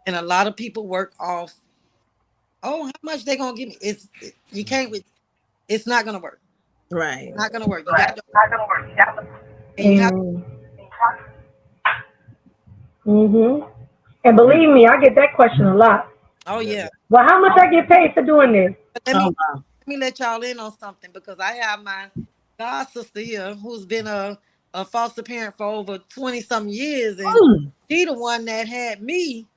and a lot of people work off. Oh, how much they gonna give me? You can't. It's not gonna work. Right. It's not gonna work. You got to, and you have. Mm. Mm-hmm. And believe me, I get that question a lot. Oh yeah. Well, how much I get paid for doing this? But let me let y'all in on something because I have my god sister here who's been a foster parent for over 20 some years, and she the one that had me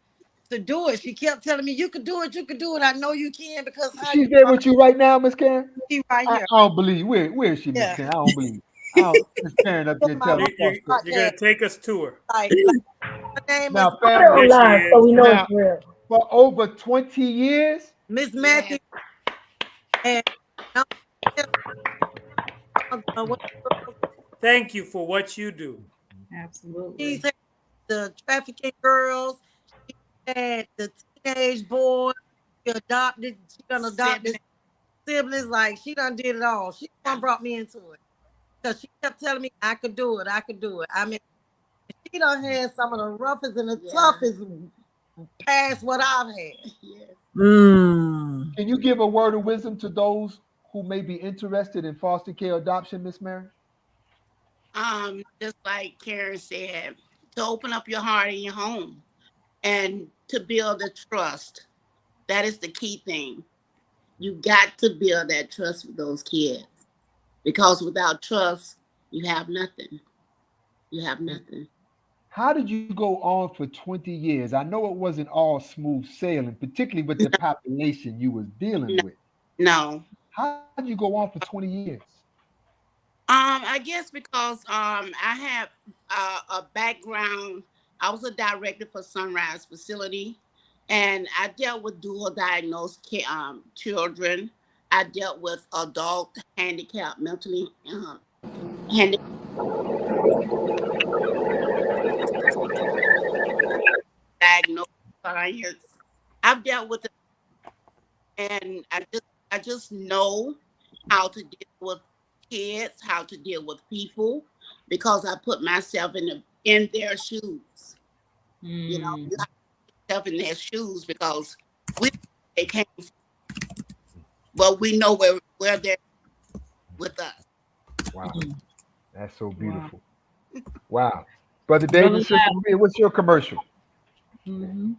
to do it. She kept telling me, "You could do it. You could do it. I know you can because how She's you there are." with you right now, Miss Karen. She right I here. don't believe. Where is she, Miss Yeah. Karen? I don't believe. I don't. Miss Karen up there telling You're us. gonna take us to her. Like her name is Now, Put it family. on live so we know Now, it's real. for over 20 years. Miss Matthew, and Thank you for what you do. Absolutely. she's had the trafficking girls. She had the teenage boys. She done adopted siblings. Like she done did it all. She the one brought me into it because she kept telling me I could do it. I could do it. I mean, she done had some of the roughest and the toughest past what I've had. Can you give a word of wisdom to those who may be interested in foster care adoption, Miss Mary? Just like Karen said, to open up your heart in your home and to build a trust. That is the key thing. You got to build that trust with those kids because without trust, you have nothing. You have nothing. How did you go on for 20 years? I know it wasn't all smooth sailing, particularly with the population you was dealing with. No. How did you go on for 20 years? I guess because I have a background. I was a director for Sunrise Facility, and I dealt with dual diagnosed children. I dealt with adult handicapped, mentally handicapped diagnosed clients. I've dealt with it, and I just know how to deal with kids, how to deal with people, because I put myself in their shoes. You know, you have to put yourself in their shoes because we they came from, but we know where they're with us. Wow, that's so beautiful. Wow. Brother David, Sister Maria, what's your commercial? My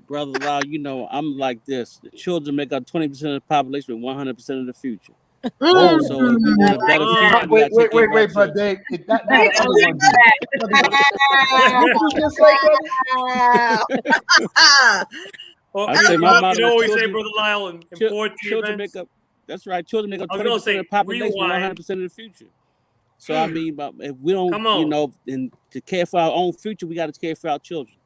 brother-in-law, I'm like this. The children make up 20% of the population with 100% of the future. Whoa. So if we want a better future, we got to take care of our Wait, brother children. Dave. Not the other one. What did you just say, brother? I say my You know motto what we is say, Brother Lyle, in poetry children events? make up. That's right. Children make up I was gonna 20% say, of the population with rewind. 100% of the future. So I mean, but if we don't, Come on. and to care for our own future, we got to care for our children.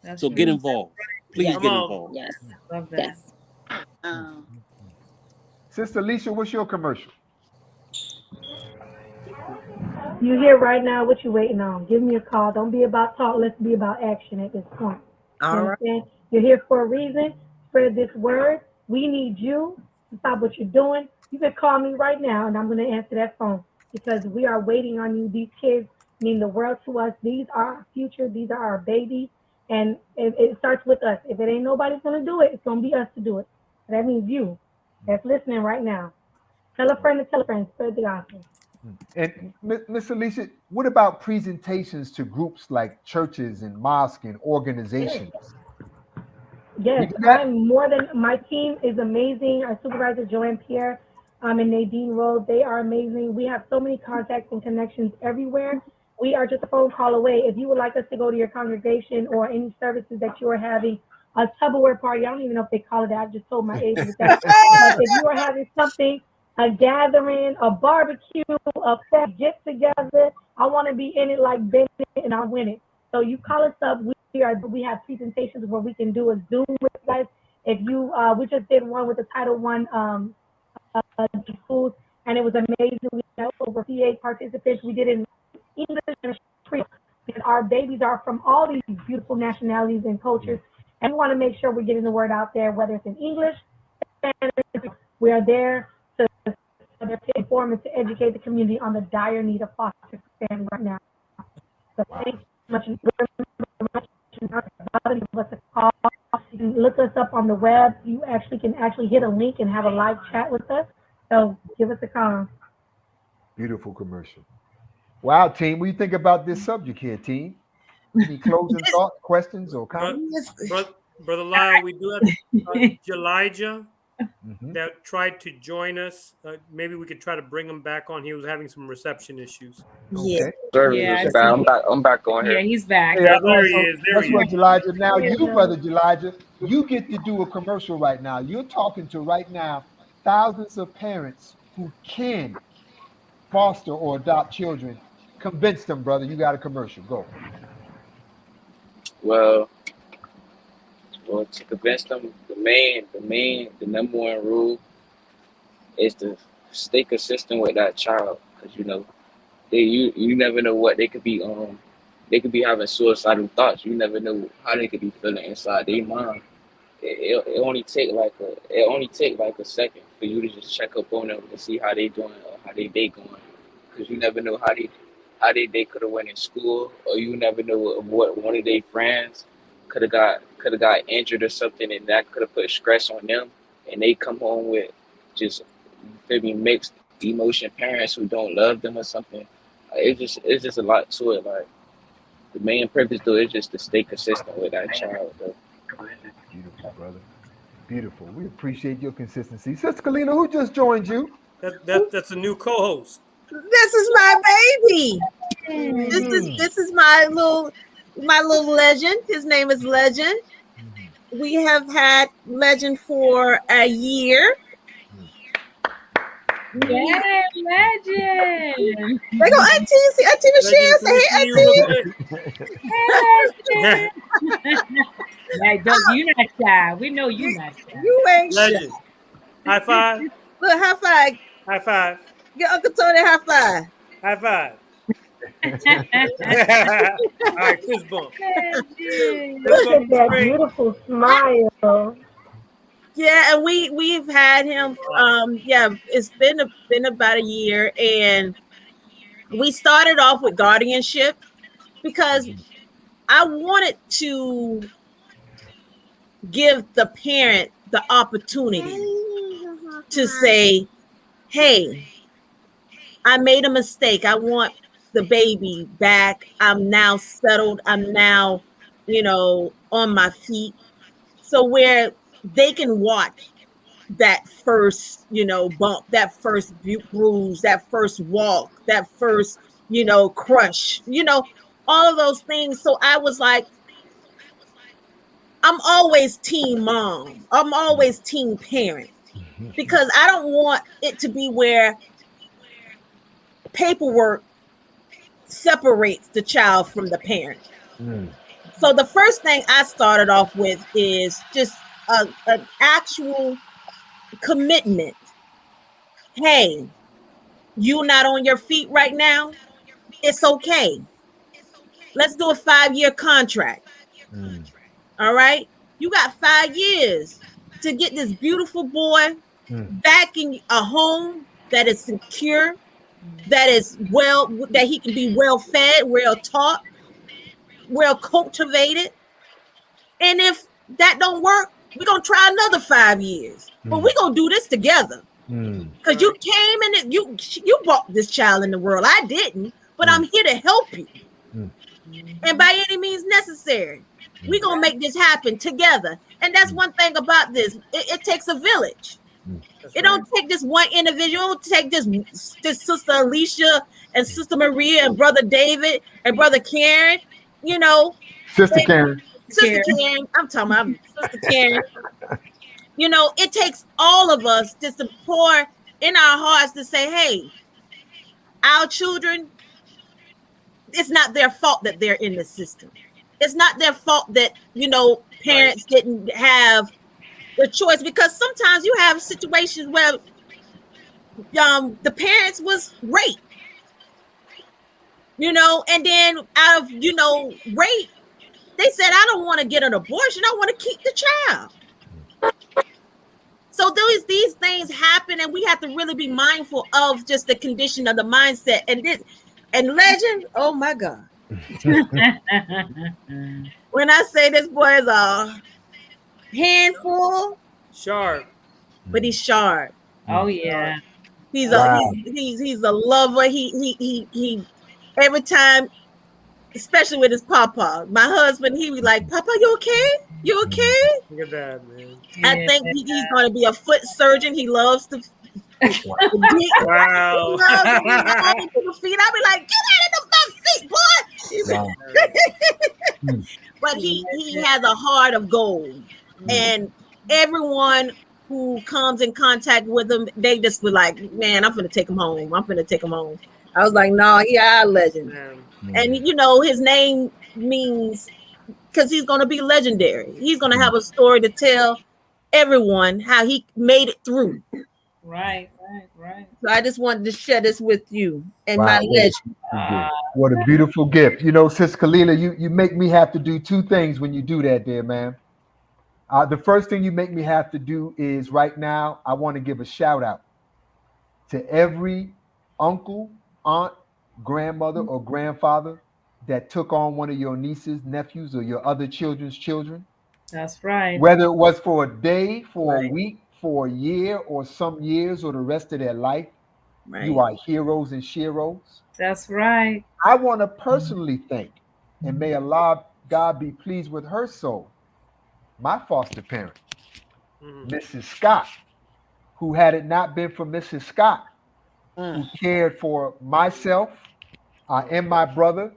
That's So true. get involved. Please Come get on. involved. Yes. Love that. Yes. Sister Alicia, what's your commercial? You here right now, what you waiting on? Give me a call. Don't be about talk, let's be about action at this point. You All right. understand? You're here for a reason. Spread this word. We need you to stop what you're doing. You can call me right now and I'm gonna answer that phone because we are waiting on you. These kids mean the world to us. These are our future, these are our babies, and it starts with us. If it ain't nobody's gonna do it, it's gonna be us to do it. That means you that's listening right now. Tell a friend to tell a friend, spread the gospel. And Miss Alicia, what about presentations to groups like churches and mosques and organizations? Yes, I'm more than my team is amazing. Our supervisor Joanne Pierre, and Nadine Rose, they are amazing. We have so many contacts and connections everywhere. We are just a phone call away. If you would like us to go to your congregation or any services that you are having, a Tupperware party, I don't even know if they call it that. I just told my age with that. But if you are having something, a gathering, a barbecue, a fest, get together, I want to be in it like Bennett and I win it. So you call us up. We have presentations where we can do a Zoom with you guys If you, we just did one with the Title One schools, and it was amazing. We had over 58 participants. We did it in English and Creole because our babies are from all these beautiful nationalities and cultures, and we want to make sure we're getting the word out there, whether it's in English, Spanish. We are there to inform and to educate the community on the dire need of foster family right now. So thank you so much. Give us a call. You can look us up on the web. You can hit a link and have a live chat with us. So give us a call. Beautiful commercial. Wow, team. What do you think about this subject here, team? Any closing thoughts, questions, or comments? Brother Lyle, we do have Elijah that tried to join us. Maybe we could try to bring him back on. He was having some reception issues. Okay. I'm back on here. Yeah, he's back. Yeah, there he is. That's what, Elijah. Now you, brother Elijah, you get to do a commercial right now. You're talking to right now thousands of parents who can foster or adopt children. Convince them, brother. You got a commercial. Go. Well, to convince them, the number one rule is to stay consistent with that child, because you never know what they could be having suicidal thoughts. You never know how they could be feeling inside their mind. It only take like a second for you to just check up on them and see how they doing or how they day going, because you never know how they day could have went in school, or you never know what one of their friends could have got injured or something, and that could have put stress on them, and they come home with just maybe mixed emotion parents who don't love them or something. It's just a lot to it. Like, the main purpose though is just to stay consistent with that child though. Beautiful, brother. Beautiful. We appreciate your consistency. Sister Kalina, who just joined you? That's a new co-host. This is my baby. This is my little Legend. His name is Legend. We have had Legend for a year. Yeah, Legend. They go, Auntie Michelle. Say, hey, Auntie. You're not shy. We know you're not shy. You ain't Legend. shy. High five. Look, high five. High five. Get Uncle Tony high five. High five. All right, fist bump. Look at that beautiful smile. Yeah, and we've had him. It's been about a year, and we started off with guardianship because I wanted to give the parent the opportunity to say, "Hey, I made a mistake. I want the baby back. I'm now settled. I'm now, on my feet." So where they can watch that first, bump, that first bruise, that first walk, that first, crush, all of those things. So I was like, I'm always team mom. I'm always team parent, because I don't want it to be where paperwork separates the child from the parent. So the first thing I started off with is just an actual commitment. Hey, you not on your feet right now? It's okay. Let's do a 5-year contract. All right? You got 5 years to get this beautiful boy back in a home that is secure, that he can be well fed, well taught, well cultivated. And if that don't work, we're gonna try another 5 years. But we're gonna do this together. Because you came in, you brought this child in the world. I didn't, but I'm here to help you. And by any means necessary, we're gonna make this happen together. And that's one thing about this. It takes a village. It don't take this one individual. It take this Sister Alicia and Sister Maria and Brother David and Brother Karen. Sister Karen. Sister Karen. I'm talking about Sister Karen. It takes all of us just to pour in our hearts to say, hey, our children, it's not their fault that they're in the system. It's not their fault that, parents didn't have the choice, because sometimes you have situations where the parents was raped, and then out of rape, they said, I don't want to get an abortion, I want to keep the child. So these things happen, and we have to really be mindful of just the condition of the mindset. And Legend, oh my God. When I say this boy is a handful, Sharp. but he's sharp. Oh yeah. He's a Wow. he's a lover. He every time, especially with his papa. My husband, he be like, Papa, you okay? You okay? Look at that, man. I Yeah. think he's going to be a foot surgeon. He loves to Wow. the feet. I be like, get out of the feet, boy. Wow. But he has a heart of gold, and everyone who comes in contact with him, they just be like, man, I'm gonna take him home. I'm gonna take him home. I was like, no, he our legend. Man. And his name means, because he's gonna be legendary. He's gonna have a story to tell everyone how he made it through. Right. So I just wanted to share this with you and Wow, my legend. what a beautiful gift. Sis Kalila, you make me have to do two things when you do that, dear man. The first thing you make me have to do is right now, I want to give a shout out to every uncle, aunt, grandmother, or grandfather that took on one of your nieces, nephews, or your other children's children. That's right. Whether it was for a day, for Right. a week, for a year, or some years, or the rest of their life, you Right. are heroes and sheroes. That's right. I want to personally thank, and may Allah, God be pleased with her soul, my foster parent, Mrs. Scott, who, had it not been for Mrs. Scott, who cared for myself and my brother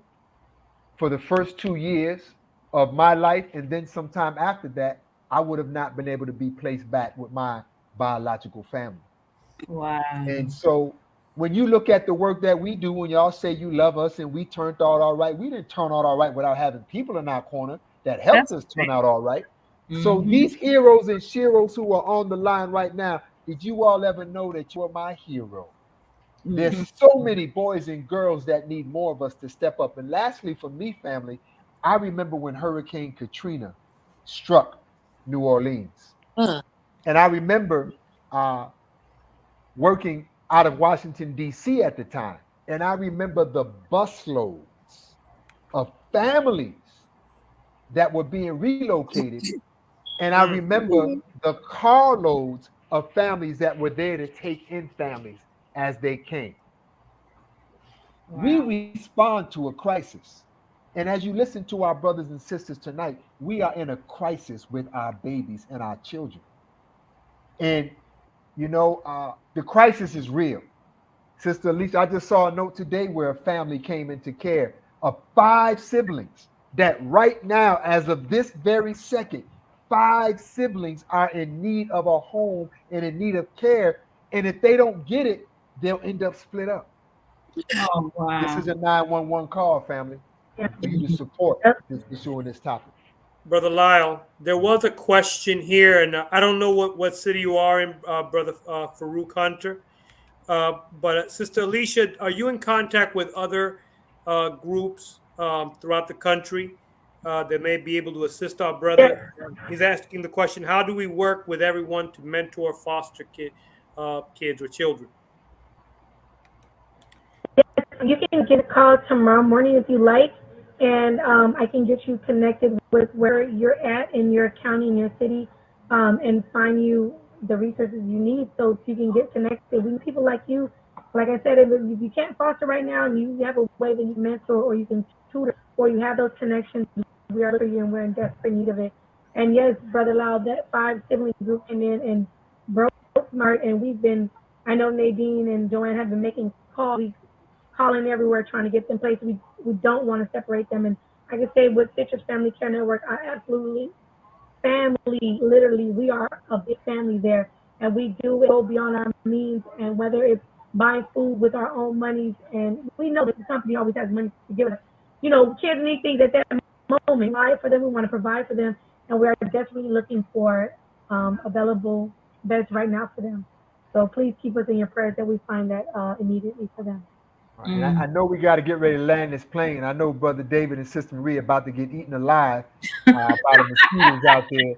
for the first 2 years of my life, and then sometime after that, I would have not been able to be placed back with my biological family. Wow. And so when you look at the work that we do, when y'all say you love us and we turned out all right, we didn't turn out all right without having people in our corner that helped us turn out all right. So these heroes and sheroes who are on the line right now, did you all ever know that you're my hero? There's so many boys and girls that need more of us to step up. And lastly, for me, family, I remember when Hurricane Katrina struck New Orleans. And I remember working out of Washington, D.C. at the time. And I remember the busloads of families that were being relocated. And I remember the carloads of families that were there to take in families as they came. We respond to a crisis. And as you listen to our brothers and sisters tonight, we are in a crisis with our babies and our children. And, the crisis is real. Sister Alicia, I just saw a note today where a family came into care of 5 siblings that right now, as of this very second, 5 siblings are in need of a home and in need of care. And if they don't get it, they'll end up split up. Oh wow. This is a 911 call, family, for you to support this issue and this topic. Brother Lyle, there was a question here, and I don't know what city you are in, Brother Farouk Hunter, but Sister Alicia, are you in contact with other groups throughout the country that may be able to assist our brother? He's asking the question, how do we work with everyone to mentor foster kids or children? You can get a call tomorrow morning if you like, and I can get you connected with where you're at in your county, in your city, and find you the resources you need so you can get connected. We need people like you. Like I said, if you can't foster right now and you have a way that you mentor or you can tutor or you have those connections, we are looking for you and we're in desperate need of it. And yes, Brother Lau, that 5 sibling group came in and broke smart, and I know Nadine and Joanne have been making calls. We calling everywhere trying to get them placed. We don't want to separate them. And I can say with Citrus Family Care Network, I absolutely family, literally, we are a big family there. And we do go beyond our means, and whether it's buying food with our own monies, and we know that the company always has money to give us. Kids need things at that moment, right? For them, we want to provide for them, and we are desperately looking for available beds right now for them. So please keep us in your prayers that we find that immediately for them. All right. And I know we got to get ready to land this plane. I know Brother David and Sister Maria about to get eaten alive by the mosquitoes out there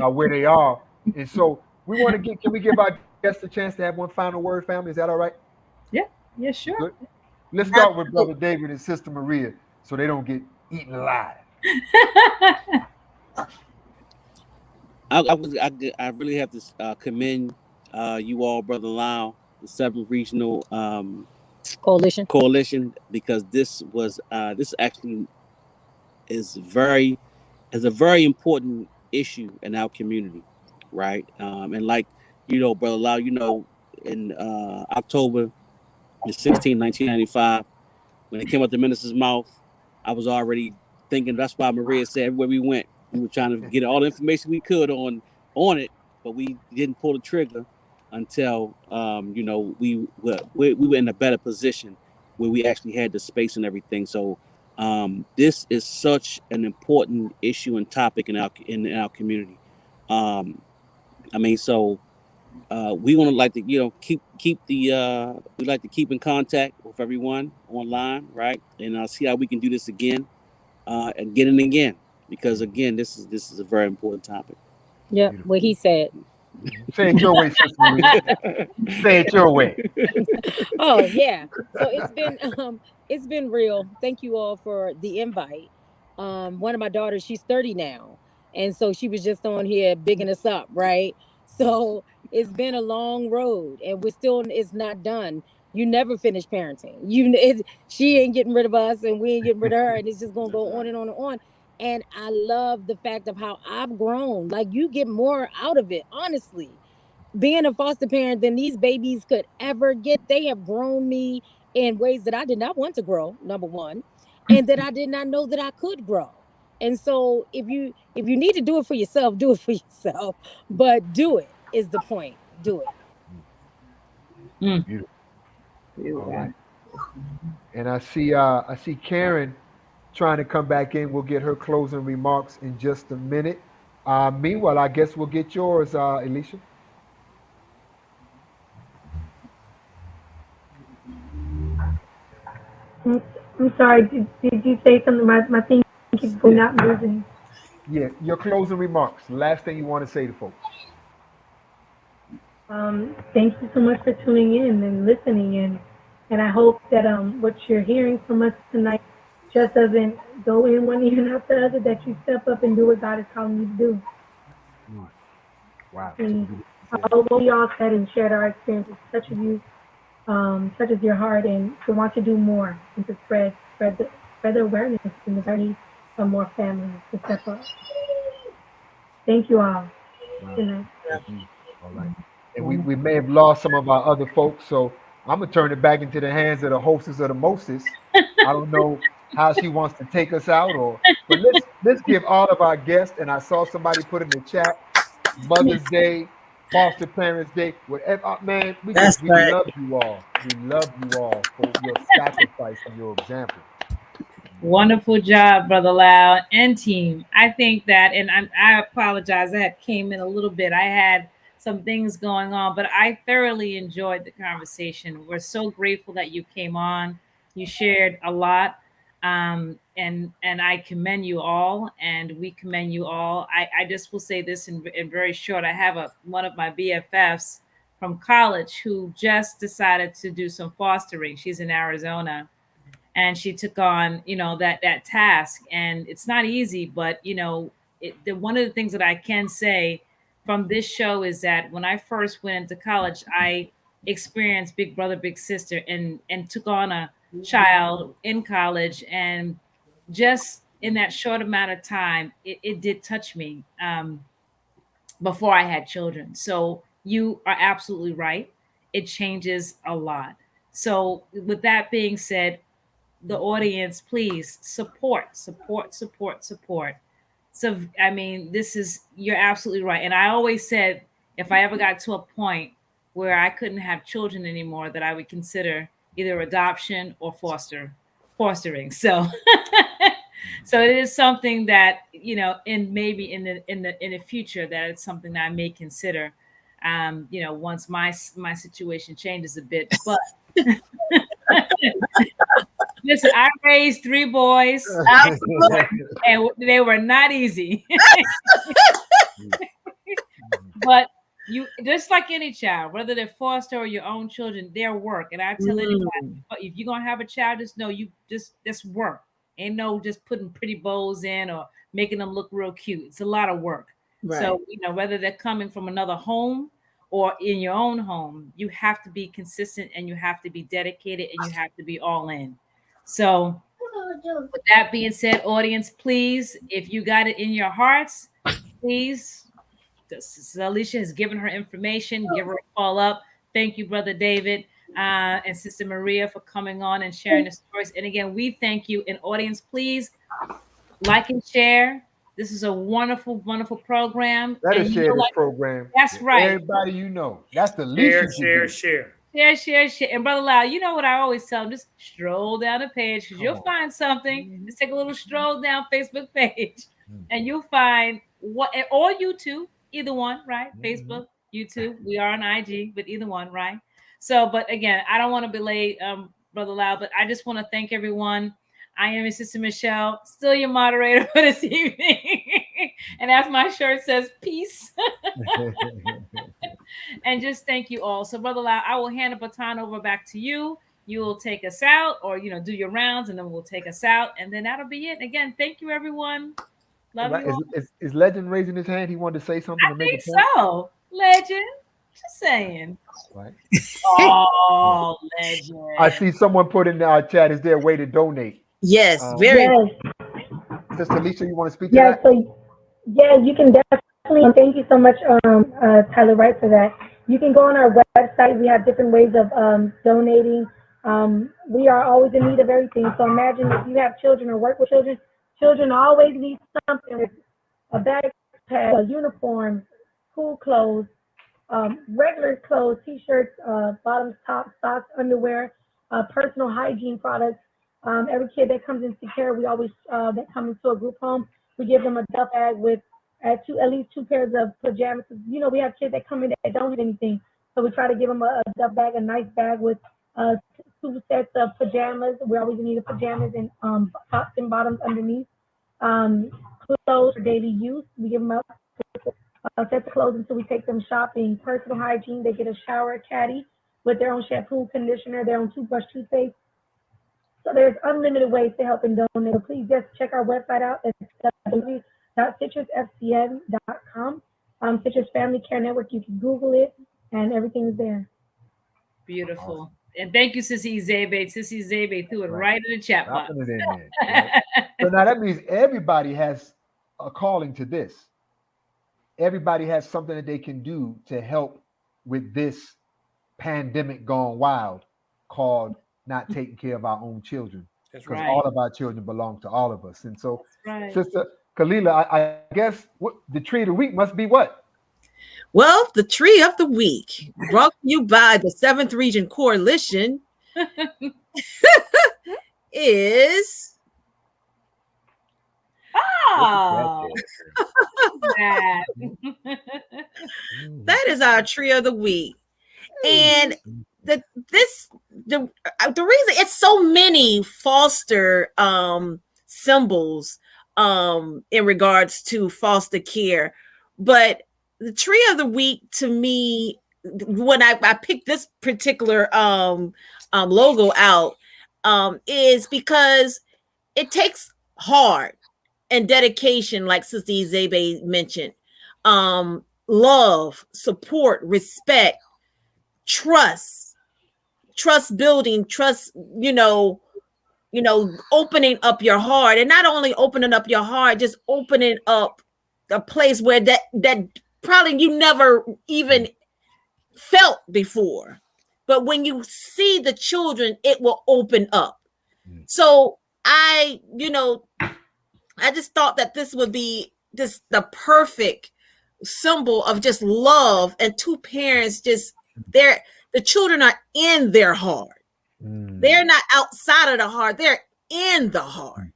where they are. And so we want to get, can we give our guests a chance to have one final word, family? Is that all right? Yeah, sure. Good. Let's start with Brother David and Sister Maria so they don't get eaten alive. I really have to commend you all, Brother Lau, the Seventh Regional Coalition, because this actually is a very important issue in our community, right? And like Brother Lau, in October the 16th, 1995, when it came out the minister's mouth, I was already thinking. That's why Maria said everywhere we went, we were trying to get all the information we could on it, but we didn't pull the trigger until we were in a better position where we actually had the space and everything. So this is such an important issue and topic in our community. So we want to like to keep we like to keep in contact with everyone online, right? And see how we can do this again, again and again, because again, this is a very important topic. Yep, what he said. Say it your way, Sister Maria. Say it your way. Oh yeah. So it's been real. Thank you all for the invite. One of my daughters, she's 30 now. And so she was just on here bigging us up, right? So it's been a long road and it's not done. You never finish parenting. She ain't getting rid of us and we ain't getting rid of her, and it's just gonna go on and on and on. And I love the fact of how I've grown. Like, you get more out of it, honestly, being a foster parent than these babies could ever get. They have grown me in ways that I did not want to grow, number one, and that I did not know that I could grow. And so if you need to do it for yourself, do it for yourself. But do it is the point. Do it. Beautiful. All right. And I see Karen trying to come back in. We'll get her closing remarks in just a minute. Meanwhile, I guess we'll get yours, Alicia. I'm sorry. Did you say something? My thing keeps not moving. Yeah, your closing remarks. The last thing you want to say to folks. Thank you so much for tuning in and listening in. And I hope that what you're hearing from us tonight just doesn't go in one ear and out the other, that you step up and do what God is calling you to do. Wow. And although we all said and shared our experiences, touches your heart, and to want to do more and to spread the awareness and the journey of more families to step up. Thank you all. Wow. Good night. All right. And we may have lost some of our other folks, so I'm gonna turn it back into the hands of the hostess of the mostest. I don't know how she wants to take us out, but let's give all of our guests. And I saw somebody put in the chat, Mother's Day, Foster Parents Day, whatever. Man, we love you all. We love you all for your sacrifice and your example. Wonderful job, Brother Lau and team. I think that, and I apologize, I had came in a little bit. I had some things going on, but I thoroughly enjoyed the conversation. We're so grateful that you came on. You shared a lot, and I commend you all, and we commend you all. I just will say this in very short. I have one of my BFFs from college who just decided to do some fostering. She's in Arizona, and she took on that task, and it's not easy, but one of the things that I can say from this show is that when I first went into college, I experienced big brother big sister, and took on a child in college, and just in that short amount of time, it did touch me, before I had children. So you are absolutely right, it changes a lot. So with that being said, the audience, please support. So I mean, you're absolutely right. And I always said, if I ever got to a point where I couldn't have children anymore, that I would consider either adoption or fostering. So So it is something that, in maybe in the future, that it's something that I may consider. Once my situation changes a bit. But listen, I raised 3 boys, and they were not easy. But you, just like any child, whether they're foster or your own children, they're work. And I tell anybody, if you're gonna have a child, just know you just work. Ain't no just putting pretty bows in or making them look real cute. It's a lot of work. Right. So whether they're coming from another home or in your own home, you have to be consistent and you have to be dedicated and you have to be all in. So with that being said, audience, please, if you got it in your hearts, please. Sister Alicia has given her information. Give her a call up. Thank you, Brother David, and Sister Maria, for coming on and sharing the stories. And again, we thank you. And audience, please like and share. This is a wonderful, wonderful program. Let And us share this program. That's right. Everybody you know. That's the least you can do. Share. And Brother Lau, you know what I always tell them? Just stroll down the page because you'll find something. Just take a little stroll down Facebook page and you'll find or YouTube, either one, right? Facebook, YouTube. We are on IG, but either one, right? So, but again, I don't want to belay Brother Lau, but I just want to thank everyone. I am your Sister Michelle, still your moderator for this evening. And as my shirt says, peace. And just thank you all. So, Brother Lau, I will hand the baton over back to you. You will take us out, or do your rounds, and then we'll take us out, and then that'll be it. Again, thank you, everyone. Love you all. Is Legend raising his hand? He wanted to say something to make a point? So, Legend, just saying. Right. Oh, Legend. I see someone put in our chat. Is there a way to donate? Yes, very. Yes. Sister Alicia, you want to speak to Yeah, that? so you can definitely, and thank you so much, Tyler Wright, for that. You can go on our website. We have different ways of donating. We are always in need of everything. So imagine if you have children or work with children, children always need something: a backpack, a uniform, school clothes, regular clothes, t-shirts, bottoms, tops, socks, underwear, personal hygiene products. Every kid that comes into care, we always that come into a group home, we give them a duff bag with at least 2 pairs of pajamas. We have kids that come in that don't have anything, so we try to give them a duff bag, a nice bag with 2 sets of pajamas. We always need pajamas and tops and bottoms underneath. Clothes for daily use. We give them up sets of clothes until we take them shopping. Personal hygiene. They get a shower caddy with their own shampoo, conditioner, their own toothbrush, toothpaste. So there's unlimited ways to help and donate. So please just check our website out at www.citrusfcn.com. Citrus Family Care Network. You can Google it, and everything's there. Beautiful. Awesome. And thank you, Sissy Zebe. Sissy Zebe threw it right in the chat box. It in there, right? So now that means everybody has a calling to this. Everybody has something that they can do to help with this pandemic gone wild called not taking care of our own children. That's right. All of our children belong to all of us. And so, right. Sister Kalila, I guess the tree of the week must be what? Well, the tree of the week brought to you by the 7th Region Coalition is... Oh, that is our tree of the week. And the reason it's so many foster symbols in regards to foster care, but the tree of the week to me, when I picked this particular logo out, is because it takes heart and dedication, like Sister Izebe mentioned, love, support, respect, trust building, opening up your heart, and not only opening up your heart, just opening up a place where that probably you never even felt before. But when you see the children, it will open up. So I just thought that this would be just the perfect symbol of just love, and 2 parents the children are in their heart. They're not outside of the heart. They're in the heart.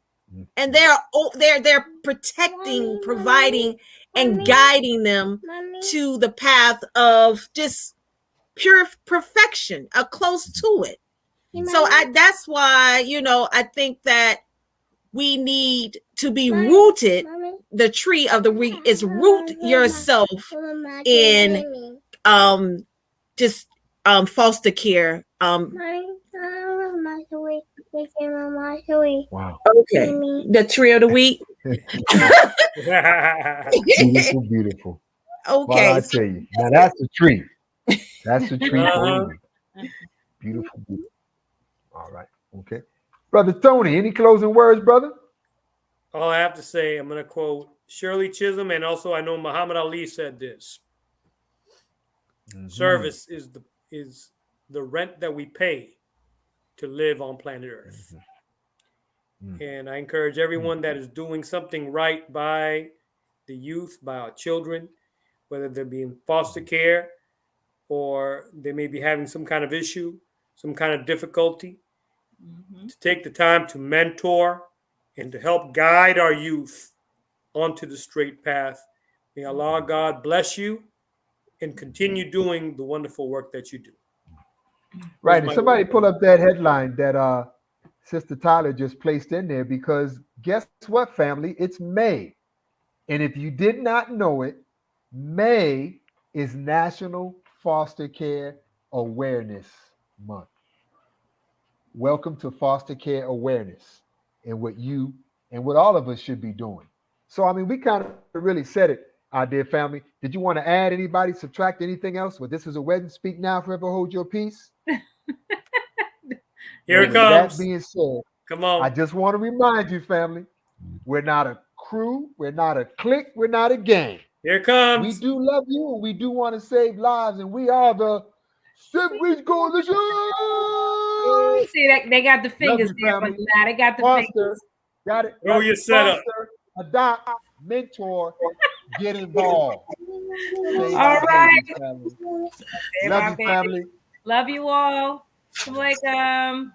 and they're protecting, providing, and guiding them to the path of just pure perfection, close to it. So that's why, I think that we need to be rooted. The tree of the week is root yourself in just foster care. Wow. Okay. The tree of the week. Beautiful, beautiful. Okay. Well, I tell you, now that's the tree. That's the tree for Uh-huh. you. Beautiful, beautiful. All right. Okay. Brother Tony, any closing words, brother? All I have to say, I'm going to quote Shirley Chisholm, and also I know Muhammad Ali said this. Service is the rent that we pay to live on planet Earth. And I encourage everyone that is doing something right by the youth, by our children, whether they're being foster care or they may be having some kind of issue, some kind of difficulty, to take the time to mentor and to help guide our youth onto the straight path. May Allah God bless you and continue doing the wonderful work that you do. Right. And somebody pull up that headline that Sister Tyler just placed in there, because guess what, family? It's May. And if you did not know it, May is National Foster Care Awareness Month. Welcome to Foster Care Awareness and what you and what all of us should be doing. So, I mean, we kind of really said it, our dear family. Did you want to add anybody, subtract anything else? Well, this is a wedding. Speak now, forever hold your peace. Here it That comes. being said, Come on. I just want to remind you, family, we're not a crew, we're not a clique, we're not a gang. Here it comes. We do love you, and we do want to save lives, and we are the Simply Coalition. See that they got the fingers Love you, there, but family. now they got the Foster, fingers. got it. Throw your setup. Foster, adopt, mentor, get involved. Save All our right. babies, family. Save Love our you, babies. family. Love you all. Assalamualaikum.